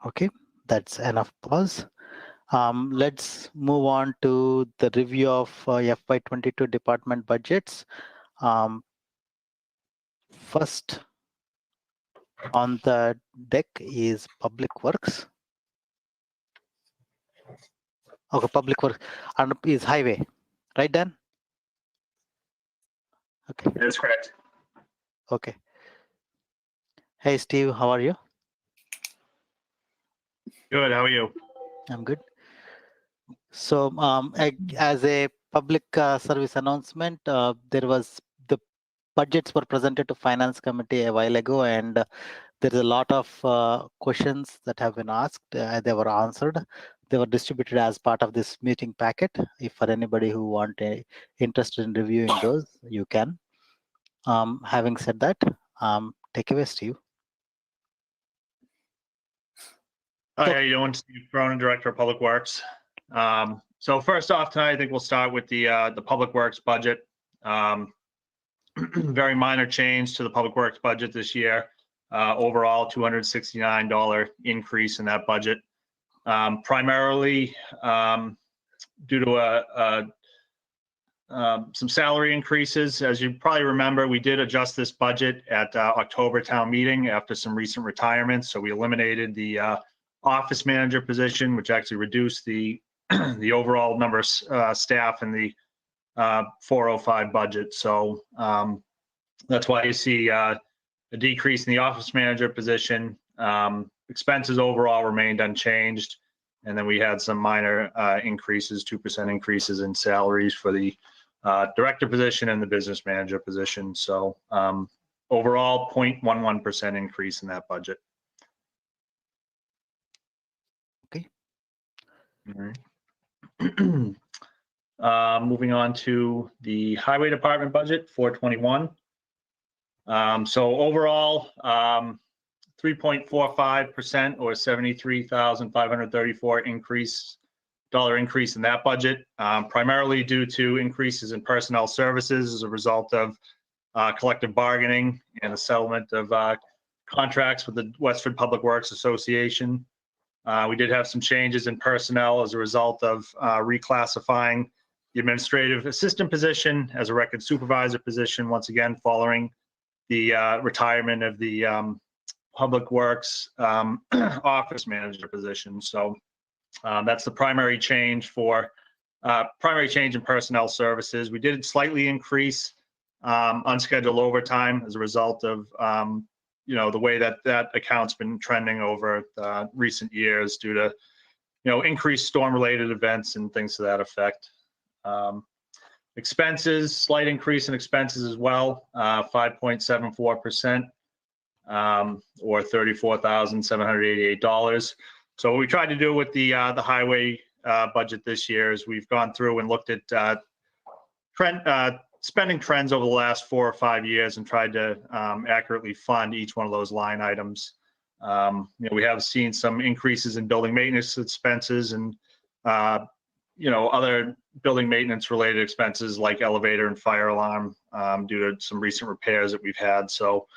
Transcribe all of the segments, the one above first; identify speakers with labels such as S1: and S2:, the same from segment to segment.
S1: Okay, that's enough pause. Let's move on to the review of FY22 department budgets. First on the deck is Public Works. Okay, Public Works and is Highway, right, Dan? Okay.
S2: That's correct.
S1: Okay. Hey, Steve, how are you?
S2: Good. How are you?
S1: I'm good. So, as a public service announcement, the budgets were presented to Finance Committee a while ago, and there's a lot of questions that have been asked. They were answered. They were distributed as part of this meeting packet. If for anybody who interested in reviewing those, you can. Having said that, take away, Steve.
S2: Hi, how you doing? Steve Cronin, Director of Public Works. So first off tonight, I think we'll start with the Public Works budget. Very minor change to the Public Works budget this year. Overall, $269 increase in that budget. Primarily due to some salary increases. As you probably remember, we did adjust this budget at October town meeting after some recent retirements. So we eliminated the office manager position, which actually reduced the the overall number of staff in the 405 budget. So that's why you see a decrease in the office manager position. Expenses overall remained unchanged. And then we had some minor increases, 2% increases in salaries for the director position and the business manager position. So overall 0.11% increase in that budget.
S1: Okay.
S2: All right. Moving on to the highway department budget, 421. So overall, 3.45% or $73,534 increase in that budget, primarily due to increases in personnel services as a result of collective bargaining and the settlement of contracts with the Westford Public Works Association. We did have some changes in personnel as a result of reclassifying the administrative assistant position as a record supervisor position, once again following the retirement of the Public Works office manager position. So that's the primary change in personnel services. We did slightly increase unscheduled overtime as a result of the way that account's been trending over recent years due to increased storm-related events and things to that effect. Expenses, slight increase in expenses as well, 5.74%, or $34,788. So what we tried to do with the highway budget this year is we've gone through and looked at spending trends over the last 4 or 5 years and tried to accurately fund each one of those line items. We have seen some increases in building maintenance expenses and other building maintenance related expenses like elevator and fire alarm due to some recent repairs that we've had. So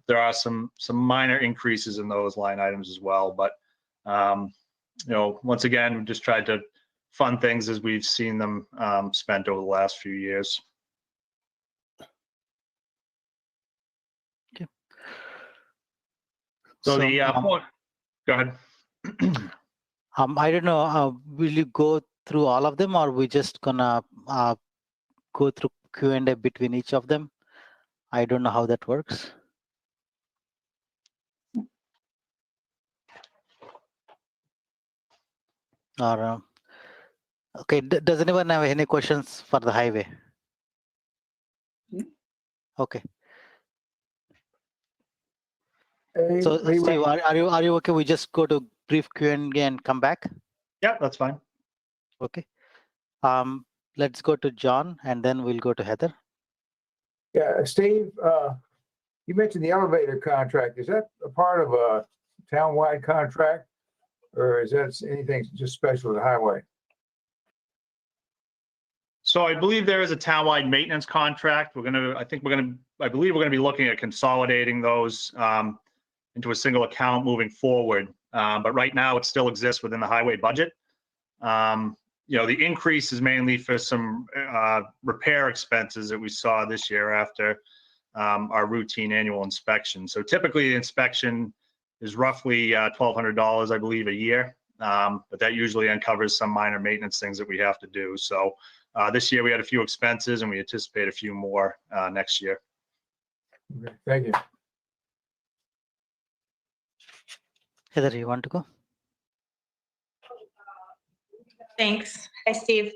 S2: there are some minor increases in those line items as well. But once again, we just tried to fund things as we've seen them spent over the last few years.
S1: Okay.
S2: So the go ahead.
S1: I don't know. Will you go through all of them, or we just gonna go through Q&A between each of them? I don't know how that works. Or okay, does anyone have any questions for the highway? Okay. So Steve, are you okay? We just go to brief Q&A and come back.
S2: Yeah, that's fine.
S1: Okay. Let's go to John, and then we'll go to Heather.
S3: Yeah, Steve, you mentioned the elevator contract. Is that a part of a town-wide contract, or is that anything just special to the highway?
S2: So I believe there is a town-wide maintenance contract. I believe we're gonna be looking at consolidating those into a single account moving forward. But right now it still exists within the highway budget. The increase is mainly for some repair expenses that we saw this year after our routine annual inspection. So typically the inspection is roughly $1,200, I believe, a year. But that usually uncovers some minor maintenance things that we have to do. So this year we had a few expenses and we anticipate a few more next year.
S3: Okay, thank you.
S1: Heather, you want to go?
S4: Thanks. Hi, Steve.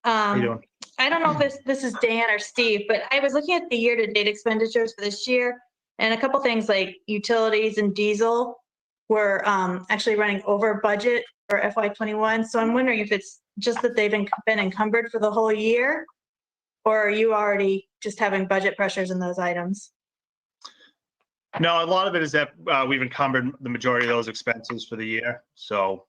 S2: How you doing?
S4: I don't know if this is Dan or Steve, but I was looking at the year-to-date expenditures for this year, and a couple things like utilities and diesel were actually running over budget for FY21. So I'm wondering if it's just that they've been encumbered for the whole year, or are you already just having budget pressures in those items?
S2: No, a lot of it is that we've encumbered the majority of those expenses for the year. So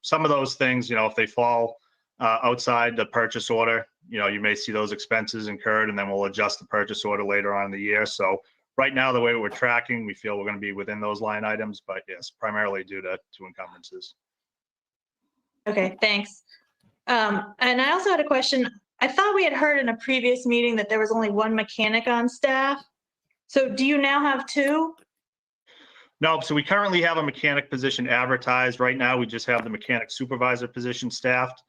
S2: some of those things, if they fall outside the purchase order, you may see those expenses incurred, and then we'll adjust the purchase order later on in the year. So right now, the way we're tracking, we feel we're going to be within those line items, but yes, primarily due to encumbrances.
S4: Okay, thanks. And I also had a question. I thought we had heard in a previous meeting that there was only one mechanic on staff. So do you now have two?
S2: No, so we currently have a mechanic position advertised. Right now, we just have the mechanic supervisor position staffed.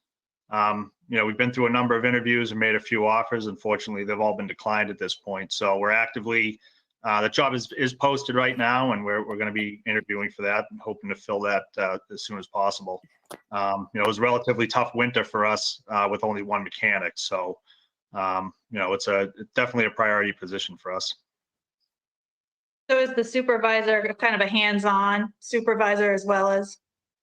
S2: We've been through a number of interviews and made a few offers. Unfortunately, they've all been declined at this point. So we're actively, the job is posted right now, and we're going to be interviewing for that and hoping to fill that as soon as possible. It was a relatively tough winter for us with only one mechanic. So, it's definitely a priority position for us.
S4: So is the supervisor kind of a hands-on supervisor as well as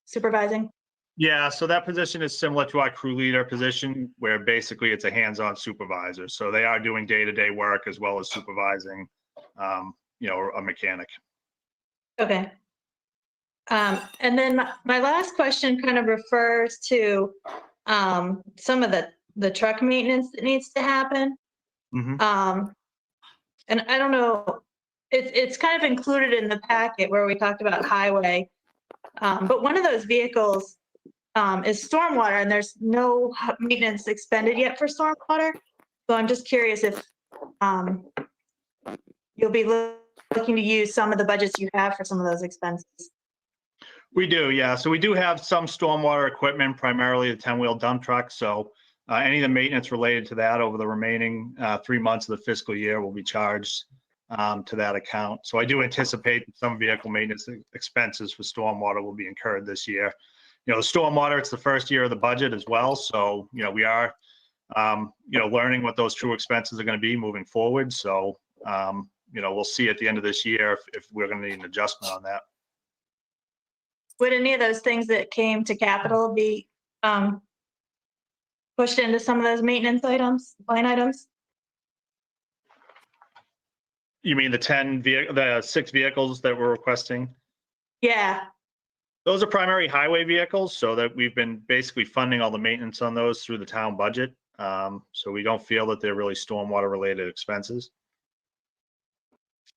S4: supervising?
S2: Yeah, so that position is similar to our crew leader position, where basically it's a hands-on supervisor. So they are doing day-to-day work as well as supervising, a mechanic.
S4: Okay. And then my last question kind of refers to some of the truck maintenance that needs to happen.
S2: Mm-hmm.
S4: And I don't know, it's kind of included in the packet where we talked about highway. But one of those vehicles is stormwater, and there's no maintenance expended yet for stormwater. So I'm just curious if you'll be looking to use some of the budgets you have for some of those expenses.
S2: We do, yeah. So we do have some stormwater equipment, primarily the 10-wheel dump truck. So any of the maintenance related to that over the remaining 3 months of the fiscal year will be charged to that account. So I do anticipate that some vehicle maintenance expenses for stormwater will be incurred this year. The stormwater, it's the first year of the budget as well. So, we are, learning what those true expenses are going to be moving forward. So, we'll see at the end of this year if we're going to need an adjustment on that.
S4: Would any of those things that came to capital be pushed into some of those maintenance line items?
S2: You mean the 6 vehicles that we're requesting?
S4: Yeah.
S2: Those are primary highway vehicles, so that we've been basically funding all the maintenance on those through the town budget. So we don't feel that they're really stormwater related expenses.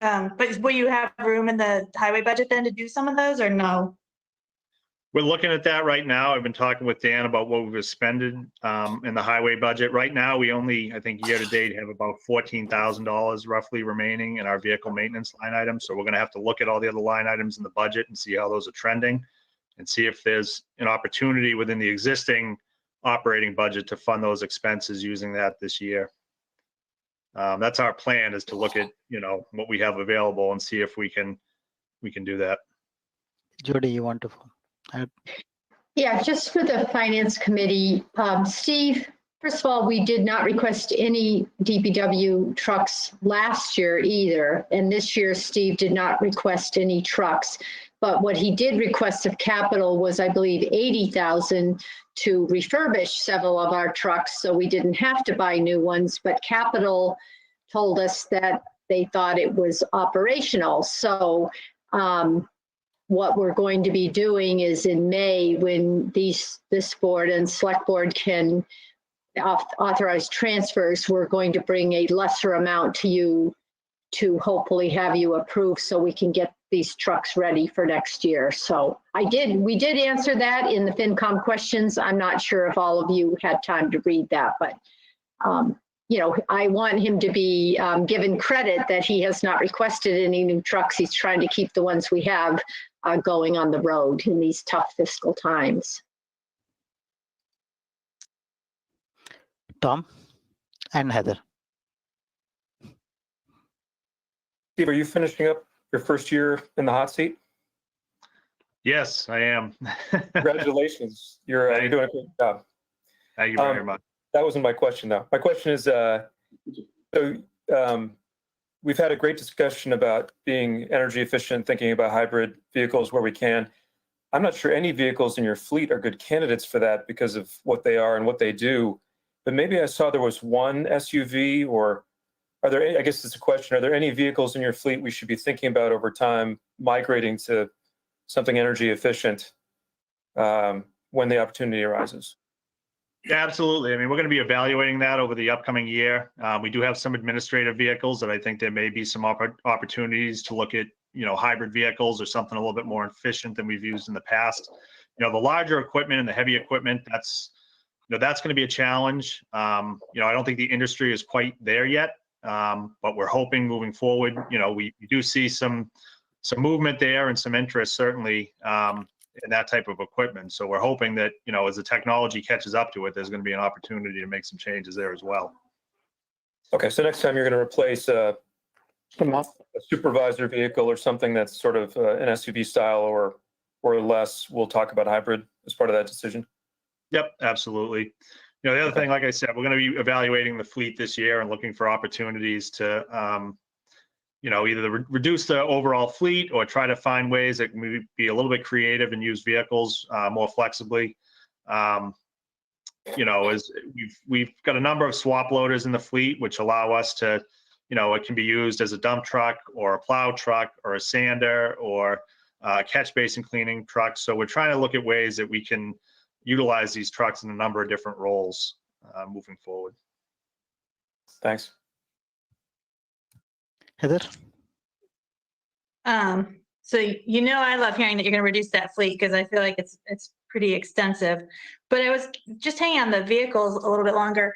S4: But will you have room in the highway budget then to do some of those, or no?
S2: We're looking at that right now. I've been talking with Dan about what we've expended in the highway budget. Right now, we only, I think year to date, have about $14,000 roughly remaining in our vehicle maintenance line item. So we're going to have to look at all the other line items in the budget and see how those are trending, and see if there's an opportunity within the existing operating budget to fund those expenses using that this year. That's our plan, is to look at, what we have available and see if we can do that.
S1: Jody, you want to?
S5: Yeah, just for the Finance Committee, Steve, first of all, we did not request any DPW trucks last year either. And this year, Steve did not request any trucks. But what he did request of capital was, I believe, $80,000 to refurbish several of our trucks. So we didn't have to buy new ones, but capital told us that they thought it was operational. So, what we're going to be doing is in May, when this board and select board can authorize transfers, we're going to bring a lesser amount to you to hopefully have you approve, so we can get these trucks ready for next year. So we did answer that in the FinCom questions. I'm not sure if all of you had time to read that, but you know, I want him to be given credit that he has not requested any new trucks. He's trying to keep the ones we have going on the road in these tough fiscal times.
S1: Tom and Heather.
S6: Steve, are you finishing up your first year in the hot seat?
S2: Yes, I am.
S6: Congratulations. You're doing a great job.
S2: Thank you very much.
S6: That wasn't my question, though. My question is, we've had a great discussion about being energy efficient, thinking about hybrid vehicles where we can. I'm not sure any vehicles in your fleet are good candidates for that because of what they are and what they do. But maybe I saw there was one SUV, or are there any, I guess it's a question, are there any vehicles in your fleet we should be thinking about over time migrating to something energy efficient when the opportunity arises?
S2: Yeah, absolutely. I mean, we're going to be evaluating that over the upcoming year. We do have some administrative vehicles that I think there may be some opportunities to look at, you know, hybrid vehicles or something a little bit more efficient than we've used in the past. You know, the larger equipment and the heavy equipment, that's going to be a challenge. You know, I don't think the industry is quite there yet, but we're hoping moving forward, you know, we do see some movement there and some interest certainly in that type of equipment. So we're hoping that, you know, as the technology catches up to it, there's going to be an opportunity to make some changes there as well.
S6: Okay, so next time you're going to replace a supervisor vehicle or something that's sort of an SUV style or less, we'll talk about hybrid as part of that decision.
S2: Yep, absolutely. You know, the other thing, like I said, we're going to be evaluating the fleet this year and looking for opportunities to, you know, either reduce the overall fleet or try to find ways that can be a little bit creative and use vehicles more flexibly. You know, as we've got a number of swap loaders in the fleet, which allow us to, you know, it can be used as a dump truck or a plow truck or a sander or a catch basin cleaning truck. So we're trying to look at ways that we can utilize these trucks in a number of different roles moving forward.
S6: Thanks.
S1: Heather?
S4: So, you know, I love hearing that you're going to reduce that fleet because I feel like it's pretty extensive. But I was just hanging on the vehicles a little bit longer.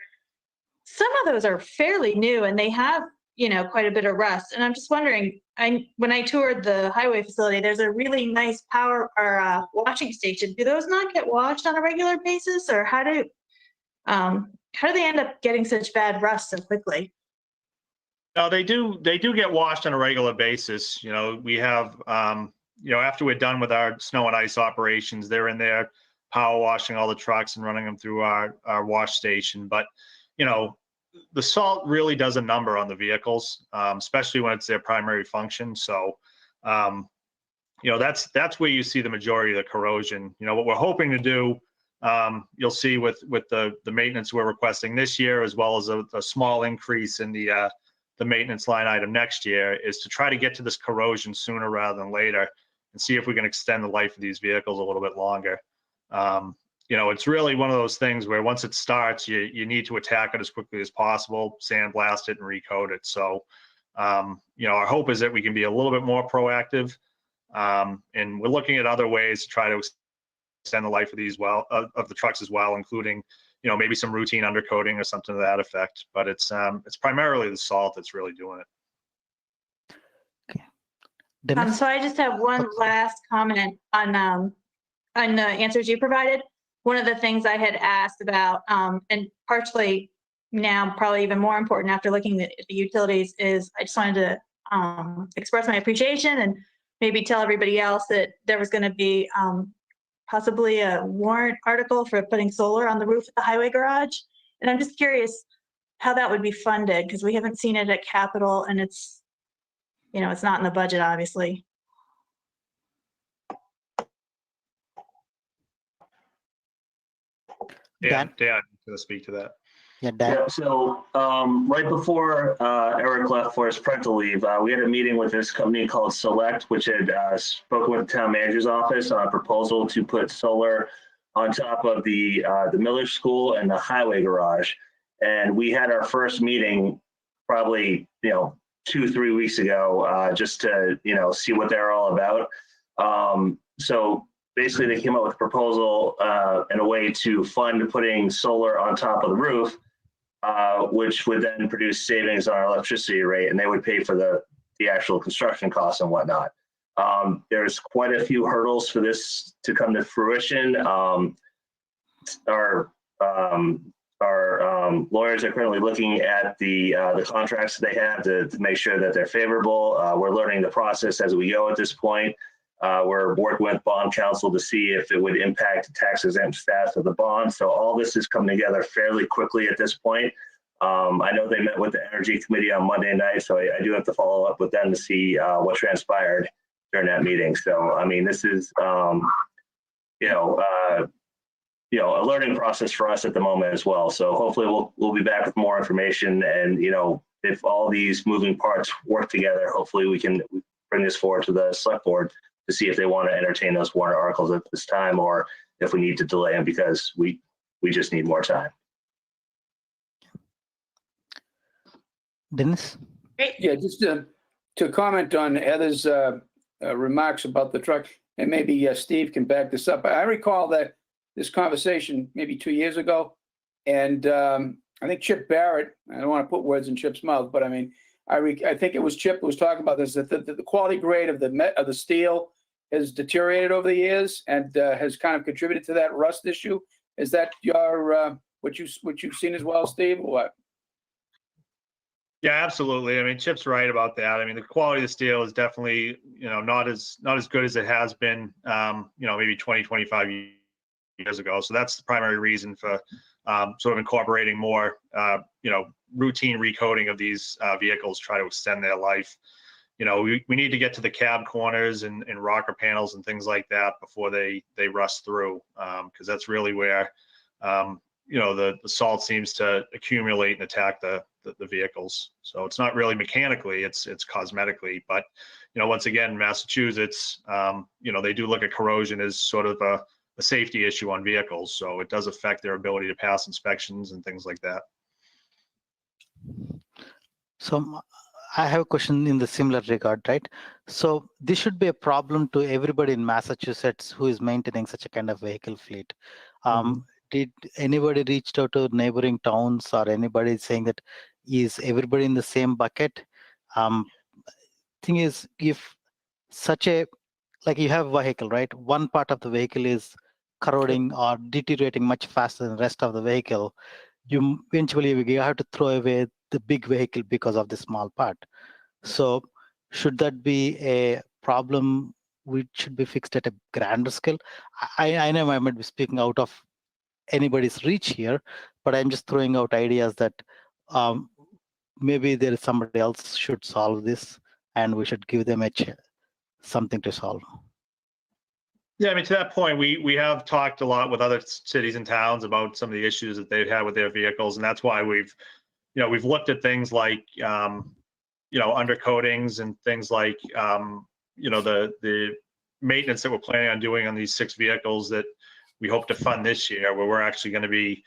S4: Some of those are fairly new and they have, you know, quite a bit of rust. And I'm just wondering, when I toured the highway facility, there's a really nice power or washing station. Do those not get washed on a regular basis, or how do they end up getting such bad rust so quickly?
S2: No, they do get washed on a regular basis. You know, we have, you know, after we're done with our snow and ice operations, they're in there power washing all the trucks and running them through our wash station. But, you know, the salt really does a number on the vehicles, especially when it's their primary function. So, you know, that's where you see the majority of the corrosion. You know, what we're hoping to do, you'll see with the maintenance we're requesting this year, as well as a small increase in the maintenance line item next year, is to try to get to this corrosion sooner rather than later and see if we can extend the life of these vehicles a little bit longer. You know, it's really one of those things where once it starts, you need to attack it as quickly as possible, sandblast it and recoat it. So, you know, our hope is that we can be a little bit more proactive, and we're looking at other ways to try to extend the life of these of the trucks as well, including, you know, maybe some routine undercoating or something to that effect. But it's primarily the salt that's really doing it.
S1: Okay. Dennis?
S4: So I just have one last comment on the answers you provided. One of the things I had asked about, and partially now probably even more important after looking at the utilities, is I just wanted to express my appreciation and maybe tell everybody else that there was going to be possibly a warrant article for putting solar on the roof of the highway garage. And I'm just curious how that would be funded, because we haven't seen it at Capitol, and it's, you know, it's not in the budget, obviously.
S2: Dan, I'm going to speak to that.
S1: Yeah, Dan.
S7: Yeah, so right before Eric left for his parental leave, we had a meeting with this company called Select, which had spoken with the town manager's office on a proposal to put solar on top of the Miller School and the highway garage. And we had our first meeting probably, you know, 2-3 weeks ago, just to, see what they're all about. So basically they came up with a proposal and a way to fund putting solar on top of the roof, which would then produce savings on our electricity rate, and they would pay for the actual construction costs and whatnot. There's quite a few hurdles for this to come to fruition. Our lawyers are currently looking at the contracts that they have to make sure that they're favorable. We're learning the process as we go at this point. We're working with bond counsel to see if it would impact the tax exempt status of the bond. So all this is coming together fairly quickly at this point. I know they met with the Energy Committee on Monday night, so I do have to follow up with them to see what transpired during that meeting. So, I mean, this is, a learning process for us at the moment as well. So hopefully we'll be back with more information, and, if all these moving parts work together, hopefully we can bring this forward to the select board to see if they want to entertain those warrant articles at this time, or if we need to delay them because we just need more time.
S1: Dennis?
S8: Yeah, just to comment on Heather's remarks about the truck, and maybe Steve can back this up. I recall that this conversation maybe 2 years ago, and I think Chip Barrett, I don't want to put words in Chip's mouth, but I mean, I think it was Chip who was talking about this, that the quality grade of the steel has deteriorated over the years and has kind of contributed to that rust issue. Is that your what you've seen as well, Steve, or what?
S2: Yeah, absolutely. I mean, Chip's right about that. I mean, the quality of the steel is definitely, not as good as it has been, maybe 20, 25 years ago. So that's the primary reason for sort of incorporating more, routine recoating of these vehicles, try to extend their life. We need to get to the cab corners and rocker panels and things like that before they rust through, because that's really where, the salt seems to accumulate and attack the vehicles. So it's not really mechanically, it's cosmetically. But, once again, Massachusetts, they do look at corrosion as sort of a safety issue on vehicles. So it does affect their ability to pass inspections and things like that.
S1: So I have a question in the similar regard, right? So this should be a problem to everybody in Massachusetts who is maintaining such a kind of vehicle fleet. Did anybody reach out to neighboring towns, or anybody saying that is everybody in the same bucket? Thing is, if such a, like you have a vehicle, right? One part of the vehicle is corroding or deteriorating much faster than the rest of the vehicle, you eventually you have to throw away the big vehicle because of the small part. So should that be a problem which should be fixed at a grander scale? I know I might be speaking out of anybody's reach here, but I'm just throwing out ideas that maybe there is somebody else should solve this, and we should give them something to solve.
S2: Yeah, I mean, to that point, we have talked a lot with other cities and towns about some of the issues that they've had with their vehicles, and that's why we've looked at things like undercoatings and things like the maintenance that we're planning on doing on these 6 vehicles that we hope to fund this year, where we're actually going to be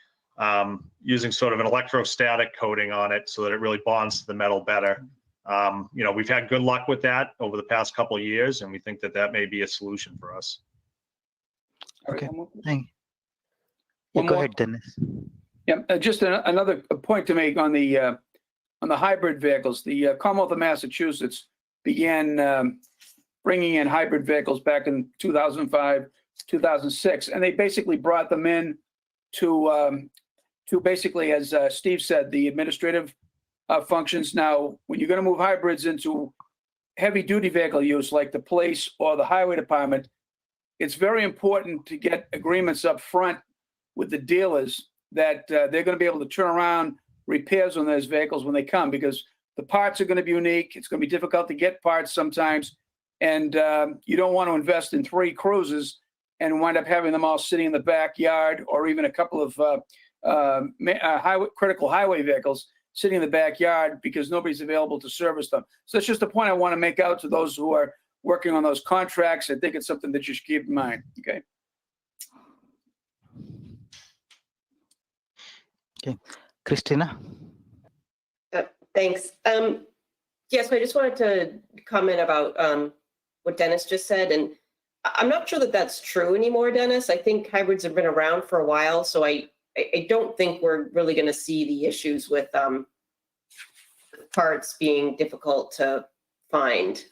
S2: using sort of an electrostatic coating on it so that it really bonds to the metal better. We've had good luck with that over the past couple of years, and we think that may be a solution for us.
S1: Okay, thank you.
S8: One
S1: Go
S8: more.
S1: ahead, Dennis.
S8: Yeah, just another point to make on the hybrid vehicles. The Commonwealth of Massachusetts began bringing in hybrid vehicles back in 2005, 2006, and they basically brought them in to basically, as Steve said, the administrative functions. Now, when you're going to move hybrids into heavy-duty vehicle use, like the police or the highway department, it's very important to get agreements up front with the dealers that they're going to be able to turn around repairs on those vehicles when they come, because the parts are going to be unique. It's going to be difficult to get parts sometimes, and you don't want to invest in 3 cruisers and wind up having them all sitting in the backyard, or even a couple of critical highway vehicles sitting in the backyard because nobody's available to service them. So that's just a point I want to make out to those who are working on those contracts. I think it's something that you should keep in mind. Okay.
S1: Okay, Christina.
S9: Thanks. Yes, I just wanted to comment about what Dennis just said, and I'm not sure that that's true anymore, Dennis. I think hybrids have been around for a while, so I don't think we're really going to see the issues with parts being difficult to find.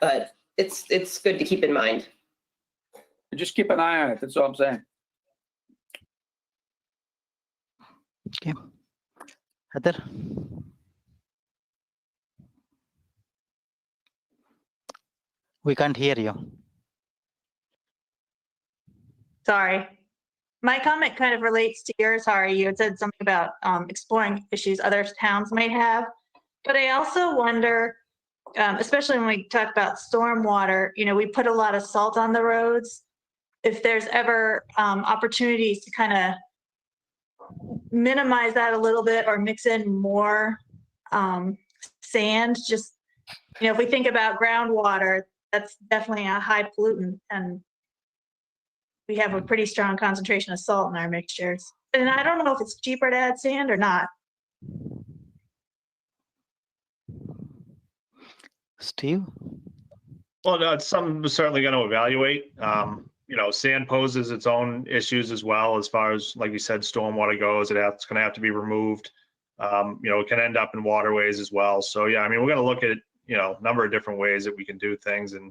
S9: But it's good to keep in mind.
S8: Just keep an eye on it, that's all I'm saying.
S1: Okay. Heather? We can't hear you.
S4: Sorry. My comment kind of relates to yours, Hari. You had said something about exploring issues other towns might have. But I also wonder, especially when we talk about stormwater, you know, we put a lot of salt on the roads. If there's ever opportunities to kind of minimize that a little bit or mix in more sand, just, you know, if we think about groundwater, that's definitely a high pollutant, and we have a pretty strong concentration of salt in our mixtures. And I don't know if it's cheaper to add sand or not.
S1: Steve?
S2: Well, no, it's something we're certainly going to evaluate. You know, sand poses its own issues as well, as far as, like you said, stormwater goes. It's going to have to be removed. You know, it can end up in waterways as well. So yeah, I mean, we're going to look at, you know, a number of different ways that we can do things, and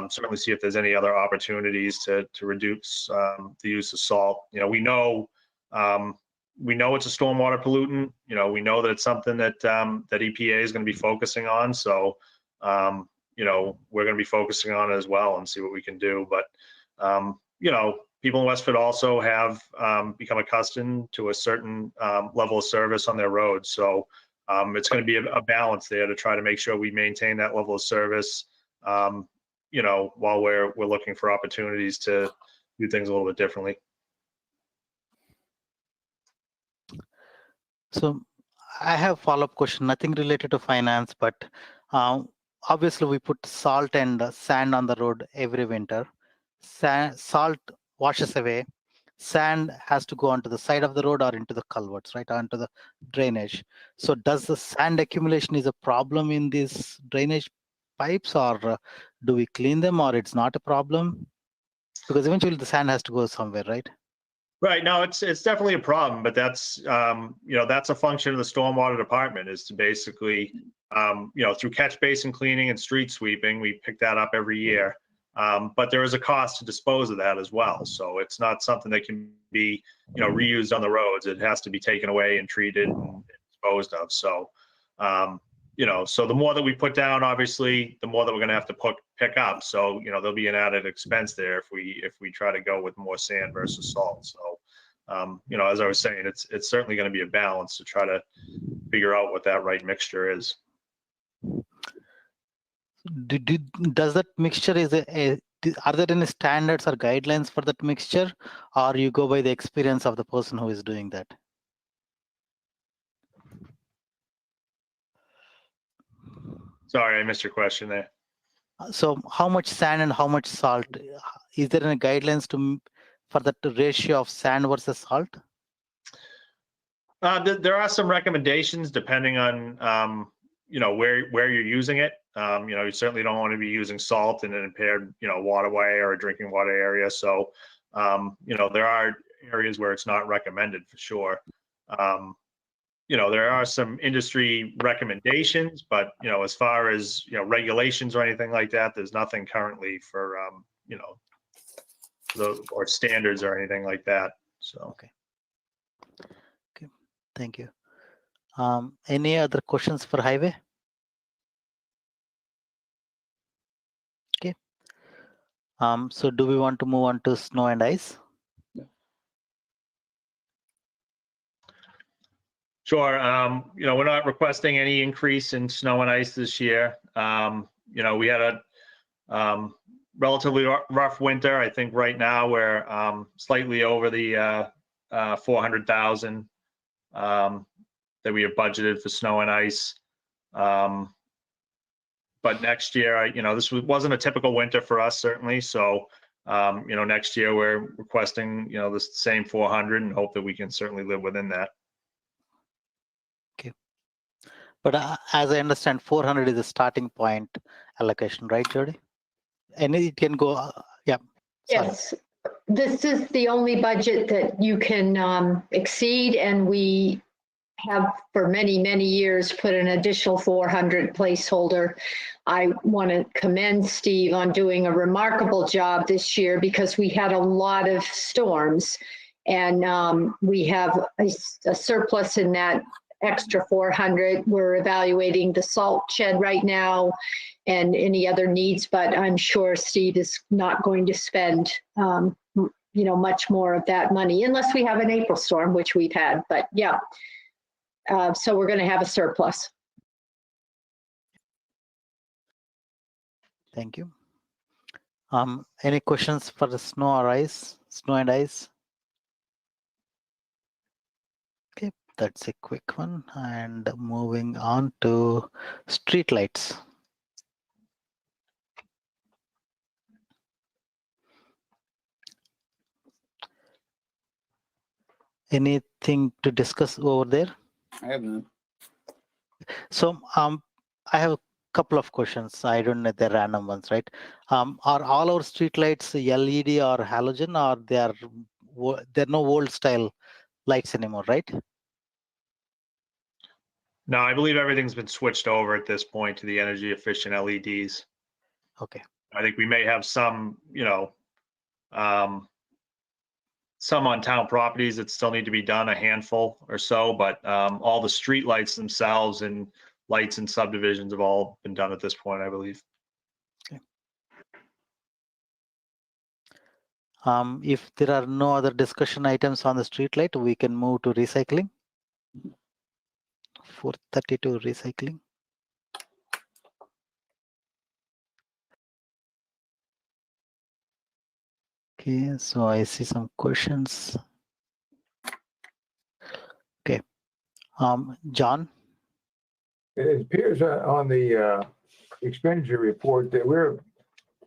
S2: certainly see if there's any other opportunities to reduce the use of salt. You know, we know it's a stormwater pollutant. You know, we know that it's something that that EPA is going to be focusing on. So you know, we're going to be focusing on it as well and see what we can do. But you know, people in Westford also have become accustomed to a certain level of service on their roads. So it's going to be a balance there to try to make sure we maintain that level of service, you know, while we're looking for opportunities to do things a little bit differently.
S1: So I have a follow-up question, nothing related to finance, but obviously we put salt and sand on the road every winter. Salt washes away. Sand has to go onto the side of the road or into the culverts, right, onto the drainage. So does the sand accumulation is a problem in these drainage pipes, or do we clean them, or it's not a problem? Because eventually the sand has to go somewhere, right?
S2: Right. No, it's definitely a problem, but that's you know, that's a function of the stormwater department, is to basically you know, through catch basin cleaning and street sweeping, we pick that up every year. But there is a cost to dispose of that as well. So it's not something that can be, you know, reused on the roads. It has to be taken away and treated and disposed of. So you know, so the more that we put down, obviously, the more that we're going to have to pick up. So, you know, there'll be an added expense there if we try to go with more sand versus salt. So, you know, as I was saying, it's certainly going to be a balance to try to figure out what that right mixture is.
S1: Does that mixture are there any standards or guidelines for that mixture, or you go by the experience of the person who is doing that?
S2: Sorry, I missed your question there.
S1: So how much sand and how much salt? Is there any guidelines for that ratio of sand versus salt?
S2: There are some recommendations depending on you know, where you're using it. You know, you certainly don't want to be using salt in an impaired, you know, waterway or a drinking water area. So you know, there are areas where it's not recommended for sure. You know, there are some industry recommendations, but, you know, as far as, you know, regulations or anything like that, there's nothing currently for, you know, or standards or anything like that. So.
S1: Okay. Okay. Thank you. Any other questions for highway? Okay. So do we want to move on to snow and ice?
S2: Sure. You know, we're not requesting any increase in snow and ice this year. You know, we had a relatively rough winter. I think right now we're slightly over the 400,000 that we have budgeted for snow and ice. But next year, you know, this wasn't a typical winter for us, certainly. So, you know, next year we're requesting, you know, the same 400 and hope that we can certainly live within that.
S1: But as I understand, 400 is the starting point allocation, right, Jody? And it can go, yeah. Sorry.
S5: Yes, this is the only budget that you can exceed, and we have for many, many years put an additional 400 placeholder. I want to commend Steve on doing a remarkable job this year because we had a lot of storms, and we have a surplus in that extra 400. We're evaluating the salt shed right now and any other needs, but I'm sure Steve is not going to spend much more of that money unless we have an April storm, which we've had. But yeah, so we're going to have a surplus.
S1: Thank you. Any questions for the snow or ice? Snow and ice? Okay, that's a quick one. And moving on to street lights. Anything to discuss over there?
S8: I have none.
S1: So I have a couple of questions. I don't know if they're random ones, right? Are all our street lights LED or halogen, or they're no old style lights anymore, right?
S2: No, I believe everything's been switched over at this point to the energy efficient LEDs.
S1: Okay.
S2: I think we may have some, some on town properties that still need to be done, a handful or so, but all the street lights themselves and lights and subdivisions have all been done at this point, I believe.
S1: Okay. If there are no other discussion items on the street light, we can move to recycling. 432 recycling. Okay, so I see some questions. Okay, John.
S3: It appears on the expenditure report that we're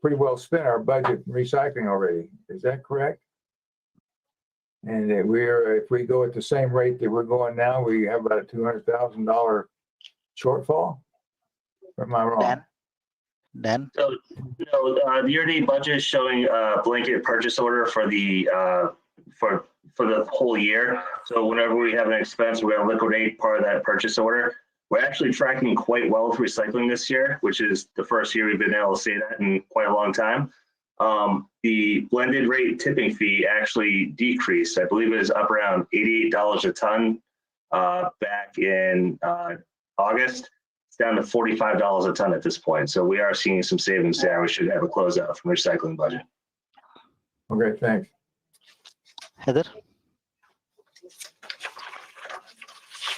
S3: pretty well spent our budget in recycling already. Is that correct? And that if we go at the same rate that we're going now, we have about a $200,000 shortfall? Or am I wrong?
S1: Dan?
S7: So, the year-to-date budget is showing a blanket purchase order for the whole year. So whenever we have an expense, we're going to liquidate part of that purchase order. We're actually tracking quite well with recycling this year, which is the first year we've been able to say that in quite a long time. The blended rate tipping fee actually decreased. I believe it was up around $88 a ton back in August. It's down to $45 a ton at this point. So we are seeing some savings there. We should have a closeout from the recycling budget.
S3: Okay, thanks.
S1: Heather?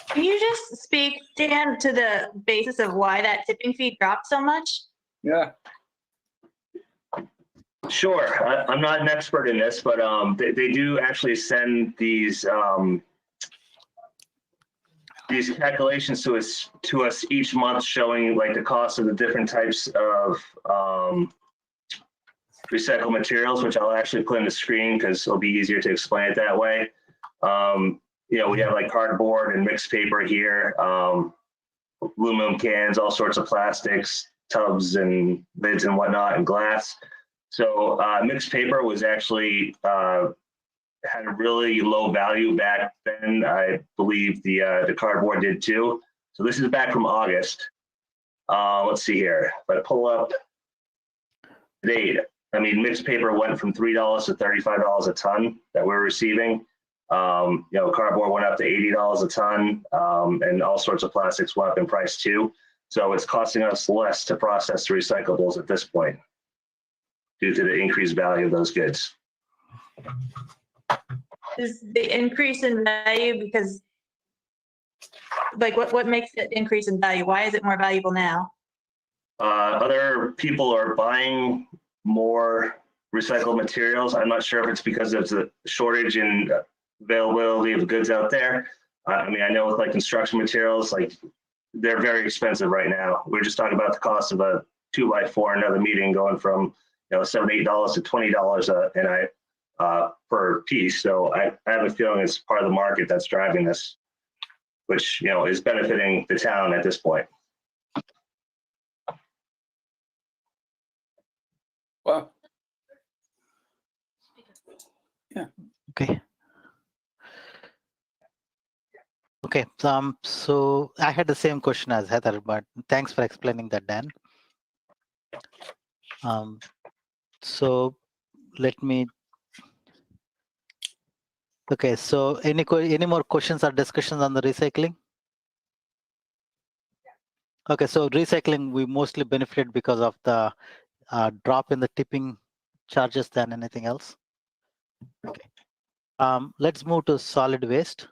S4: Can you just speak, Dan, to the basis of why that tipping fee dropped so much?
S8: Yeah.
S7: Sure. I'm not an expert in this, but they do actually send these calculations to us each month, showing like the cost of the different types of recycled materials, which I'll actually put in the screen because it'll be easier to explain it that way. We have like cardboard and mixed paper here, aluminum cans, all sorts of plastics, tubs and lids and whatnot, and glass. So mixed paper was actually had a really low value back then. I believe the cardboard did too. So this is back from August. Let's see here. If I pull up data, I mean, mixed paper went from $3 to $35 a ton that we're receiving. Cardboard went up to $80 a ton, and all sorts of plastics went up in price too. So it's costing us less to process the recyclables at this point due to the increased value of those goods.
S4: Is the increase in value because, like, what makes it increase in value? Why is it more valuable now?
S7: Other people are buying more recycled materials. I'm not sure if it's because of the shortage in availability of goods out there. I know with like construction materials, like they're very expensive right now. We're just talking about the cost of a 2x4, another meeting going from $7, $8 to $20 per piece. So I have a feeling it's part of the market that's driving this. which, is benefiting the town at this point.
S8: Well,
S1: Okay. Okay. So I had the same question as Heather, but thanks for explaining that, Dan. So let me. Okay. So any more questions or discussions on the recycling? Okay. So recycling, we mostly benefited because of the drop in the tipping charges than anything else. Okay. Let's move to solid waste.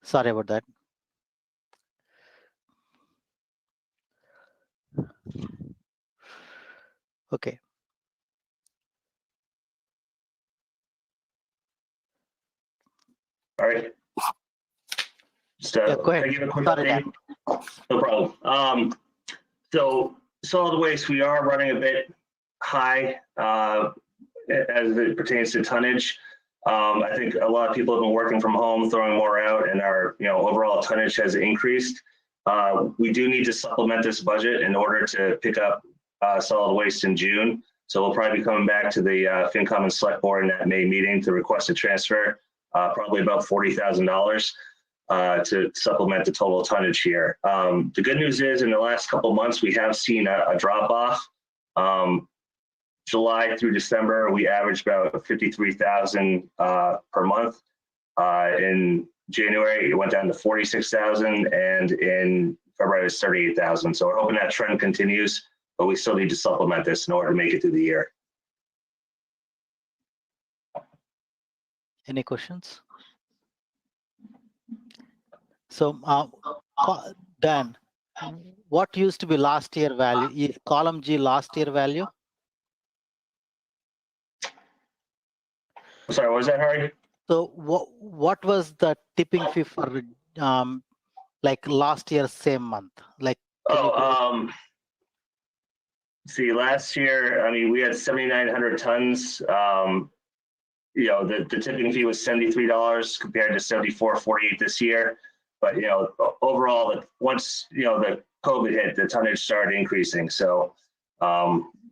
S1: Sorry about that. Okay.
S7: All right. Just,
S1: Yeah, go ahead.
S7: can I give a quick
S1: Sorry,
S7: update? No problem. So solid waste, we are running a bit high as it pertains to tonnage. I think a lot of people have been working from home, throwing more out, and our overall tonnage has increased. We do need to supplement this budget in order to pick up solid waste in June. So we'll probably be coming back to the FinCom and Select Board in that May meeting to request a transfer, probably about $40,000 to supplement the total tonnage here. The good news is in the last couple of months, we have seen a drop off. July through December, we averaged about 53,000 per month. In January, it went down to 46,000, and in February, it's 38,000. So we're hoping that trend continues, but we still need to supplement this in order to make it through the year.
S1: Any questions? So, Dan, what used to be last year value? Column G last year value?
S7: Sorry, what was that, Harry?
S1: So what was the tipping fee for like last year same month? Like
S7: See, last year, I mean, we had 7,900 tons. The tipping fee was $73 compared to $74.48 this year. But overall, once the COVID hit, the tonnage started increasing. So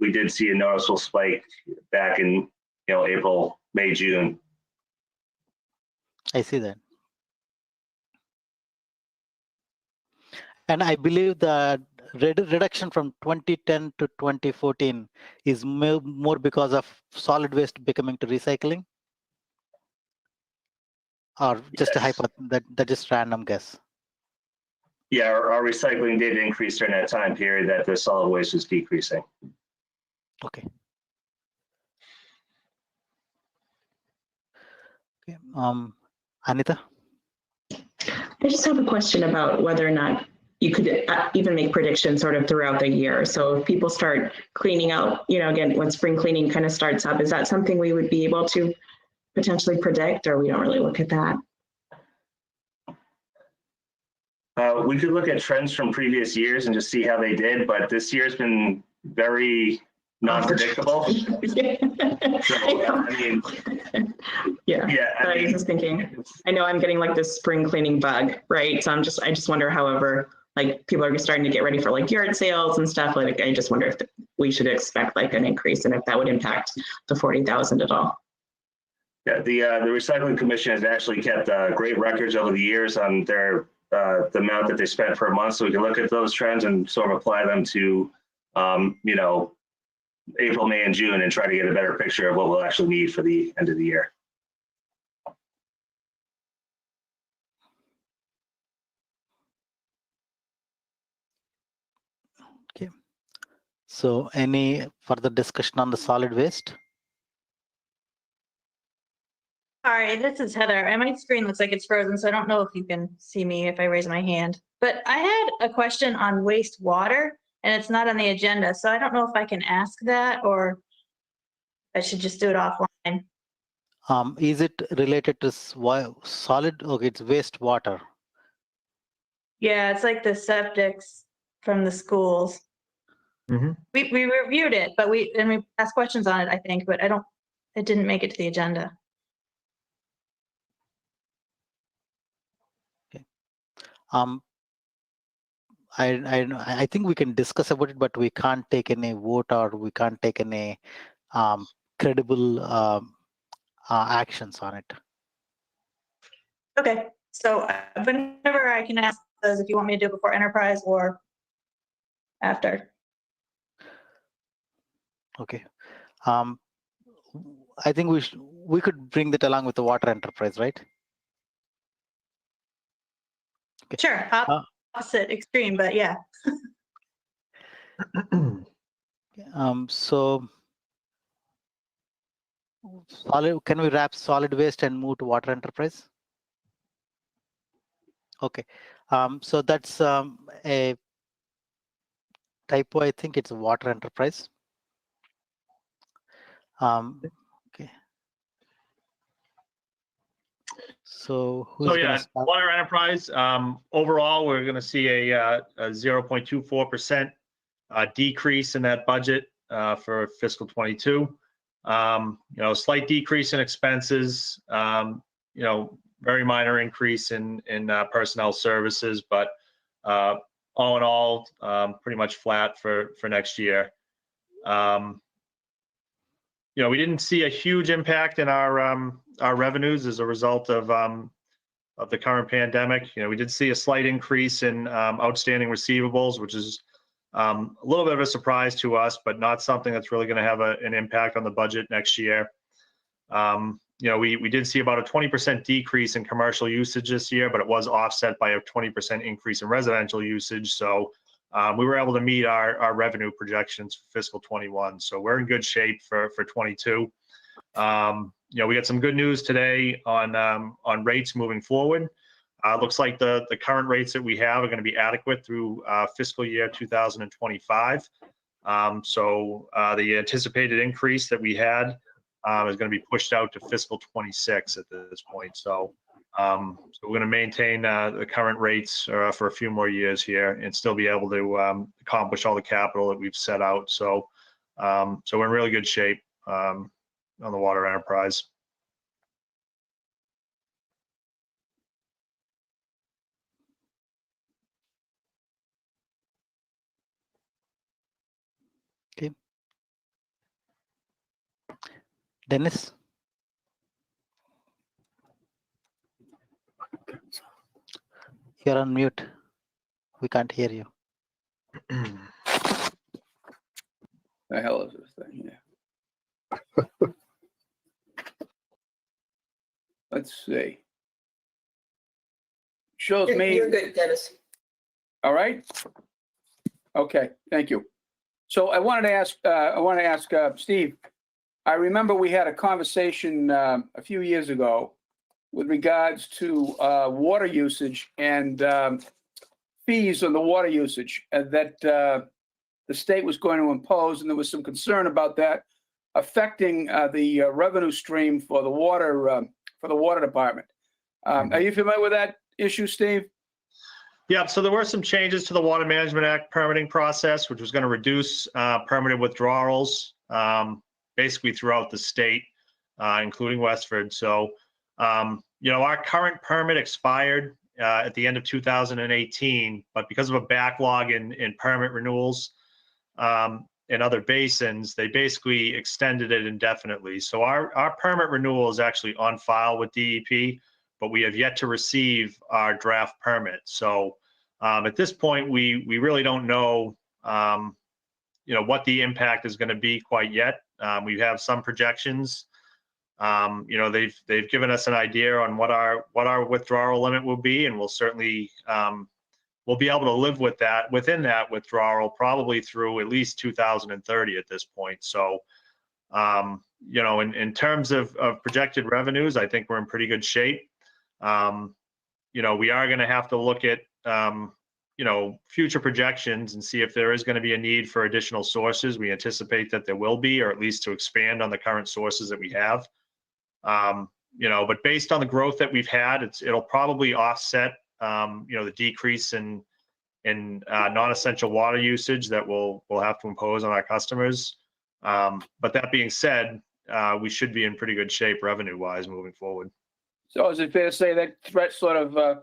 S7: we did see a noticeable spike back in April, May, June.
S1: I see that. And I believe the reduction from 2010 to 2014 is more because of solid waste becoming to recycling, or just a
S7: Yes.
S1: that just random guess.
S7: Yeah, our recycling did increase during that time period that the solid waste was decreasing.
S1: Okay. Okay. Anita?
S10: I just have a question about whether or not you could even make predictions sort of throughout the year. So if people start cleaning out, again, when spring cleaning kind of starts up, is that something we would be able to potentially predict, or we don't really look at that?
S7: We could look at trends from previous years and just see how they did, but this year's been very non-predictable.
S10: I was just thinking, I know I'm getting like this spring cleaning bug, right? So I just wonder, however, like people are starting to get ready for like yard sales and stuff. Like, I just wonder if we should expect like an increase and if that would impact the 40,000 at all.
S7: Yeah, the Recycling Commission has actually kept great records over the years on their the amount that they spent per month. So we can look at those trends and sort of apply them to, April, May, and June and try to get a better picture of what we'll actually need for the end of the year.
S1: Okay. So any further discussion on the solid waste?
S4: Sorry, this is Heather, and my screen looks like it's frozen, so I don't know if you can see me if I raise my hand. But I had a question on wastewater, and it's not on the agenda, so I don't know if I can ask that or I should just do it offline.
S1: Is it related to solid? Okay, it's wastewater.
S4: Yeah, it's like the septics from the schools.
S2: Mhm.
S4: We reviewed it, but we asked questions on it, I think, but it didn't make it to the agenda.
S1: Um, I think we can discuss about it, but we can't take any vote or we can't take any credible actions on it.
S4: Okay, so whenever I can ask those, if you want me to do it before enterprise or after.
S1: Okay. I think we could bring that along with the water enterprise, right? Okay.
S4: Sure, opposite extreme, but yeah.
S1: So can we wrap solid waste and move to water enterprise? Okay. So that's a typo. I think it's water enterprise. Okay. So who's
S2: So yeah,
S1: gonna start?
S2: water enterprise, overall, we're gonna see a 0.24% decrease in that budget for fiscal 22. Slight decrease in expenses, very minor increase in personnel services, but all in all, pretty much flat for next year. We didn't see a huge impact in our revenues as a result of the current pandemic. We did see a slight increase in outstanding receivables, which is a little bit of a surprise to us, but not something that's really going to have an impact on the budget next year. We did see about a 20% decrease in commercial usage this year, but it was offset by a 20% increase in residential usage. So we were able to meet our revenue projections for fiscal 21. So we're in good shape for 22. We got some good news today on rates moving forward. Looks like the current rates that we have are going to be adequate through fiscal year 2025. So the anticipated increase that we had is going to be pushed out to fiscal 26 at this point. So we're going to maintain the current rates for a few more years here and still be able to accomplish all the capital that we've set out. So we're in really good shape on the water enterprise.
S1: Okay. Dennis? You're on mute. We can't hear you.
S8: The hell is this thing? Yeah. Let's see. Shows me.
S9: You're good, Dennis.
S8: All right. Okay, thank you. So I wanted to ask Steve. I remember we had a conversation a few years ago with regards to water usage and fees on the water usage that the state was going to impose, and there was some concern about that affecting the revenue stream for the water department. Are you familiar with that issue, Steve?
S2: Yeah, so there were some changes to the Water Management Act permitting process, which was going to reduce permitted withdrawals basically throughout the state, including Westford. So, our current permit expired at the end of 2018, but because of a backlog in permit renewals in other basins, they basically extended it indefinitely. So our permit renewal is actually on file with DEP, but we have yet to receive our draft permit. So at this point, we really don't know, what the impact is going to be quite yet. We have some projections. They've given us an idea on what our withdrawal limit will be, and we'll certainly we'll be able to live with that within that withdrawal probably through at least 2030 at this point. So you know, in terms of projected revenues, I think we're in pretty good shape. You know, we are going to have to look at, you know, future projections and see if there is going to be a need for additional sources. We anticipate that there will be, or at least to expand on the current sources that we have. You know, but based on the growth that we've had, it'll probably offset, you know, the decrease in non-essential water usage that we'll have to impose on our customers. But that being said, we should be in pretty good shape revenue-wise moving forward.
S8: So is it fair to say that threat sort of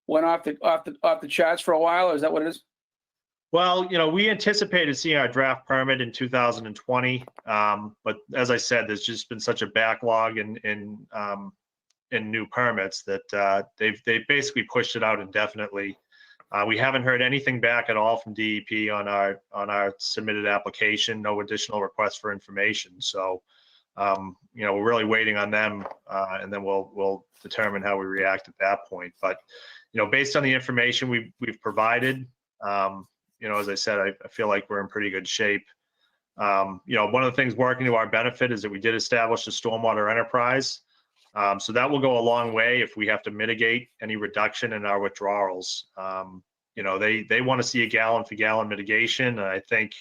S8: went off the charts for a while, or is that what it is?
S2: Well, you know, we anticipated seeing our draft permit in 2020, but as I said, there's just been such a backlog in new permits that they've basically pushed it out indefinitely. We haven't heard anything back at all from DEP on our submitted application. No additional requests for information. So, you know, we're really waiting on them, and then we'll determine how we react at that point. But, you know, based on the information we've provided, you know, as I said, I feel like we're in pretty good shape. You know, one of the things working to our benefit is that we did establish a stormwater enterprise. So that will go a long way if we have to mitigate any reduction in our withdrawals. You know, they want to see a gallon for gallon mitigation. And I think,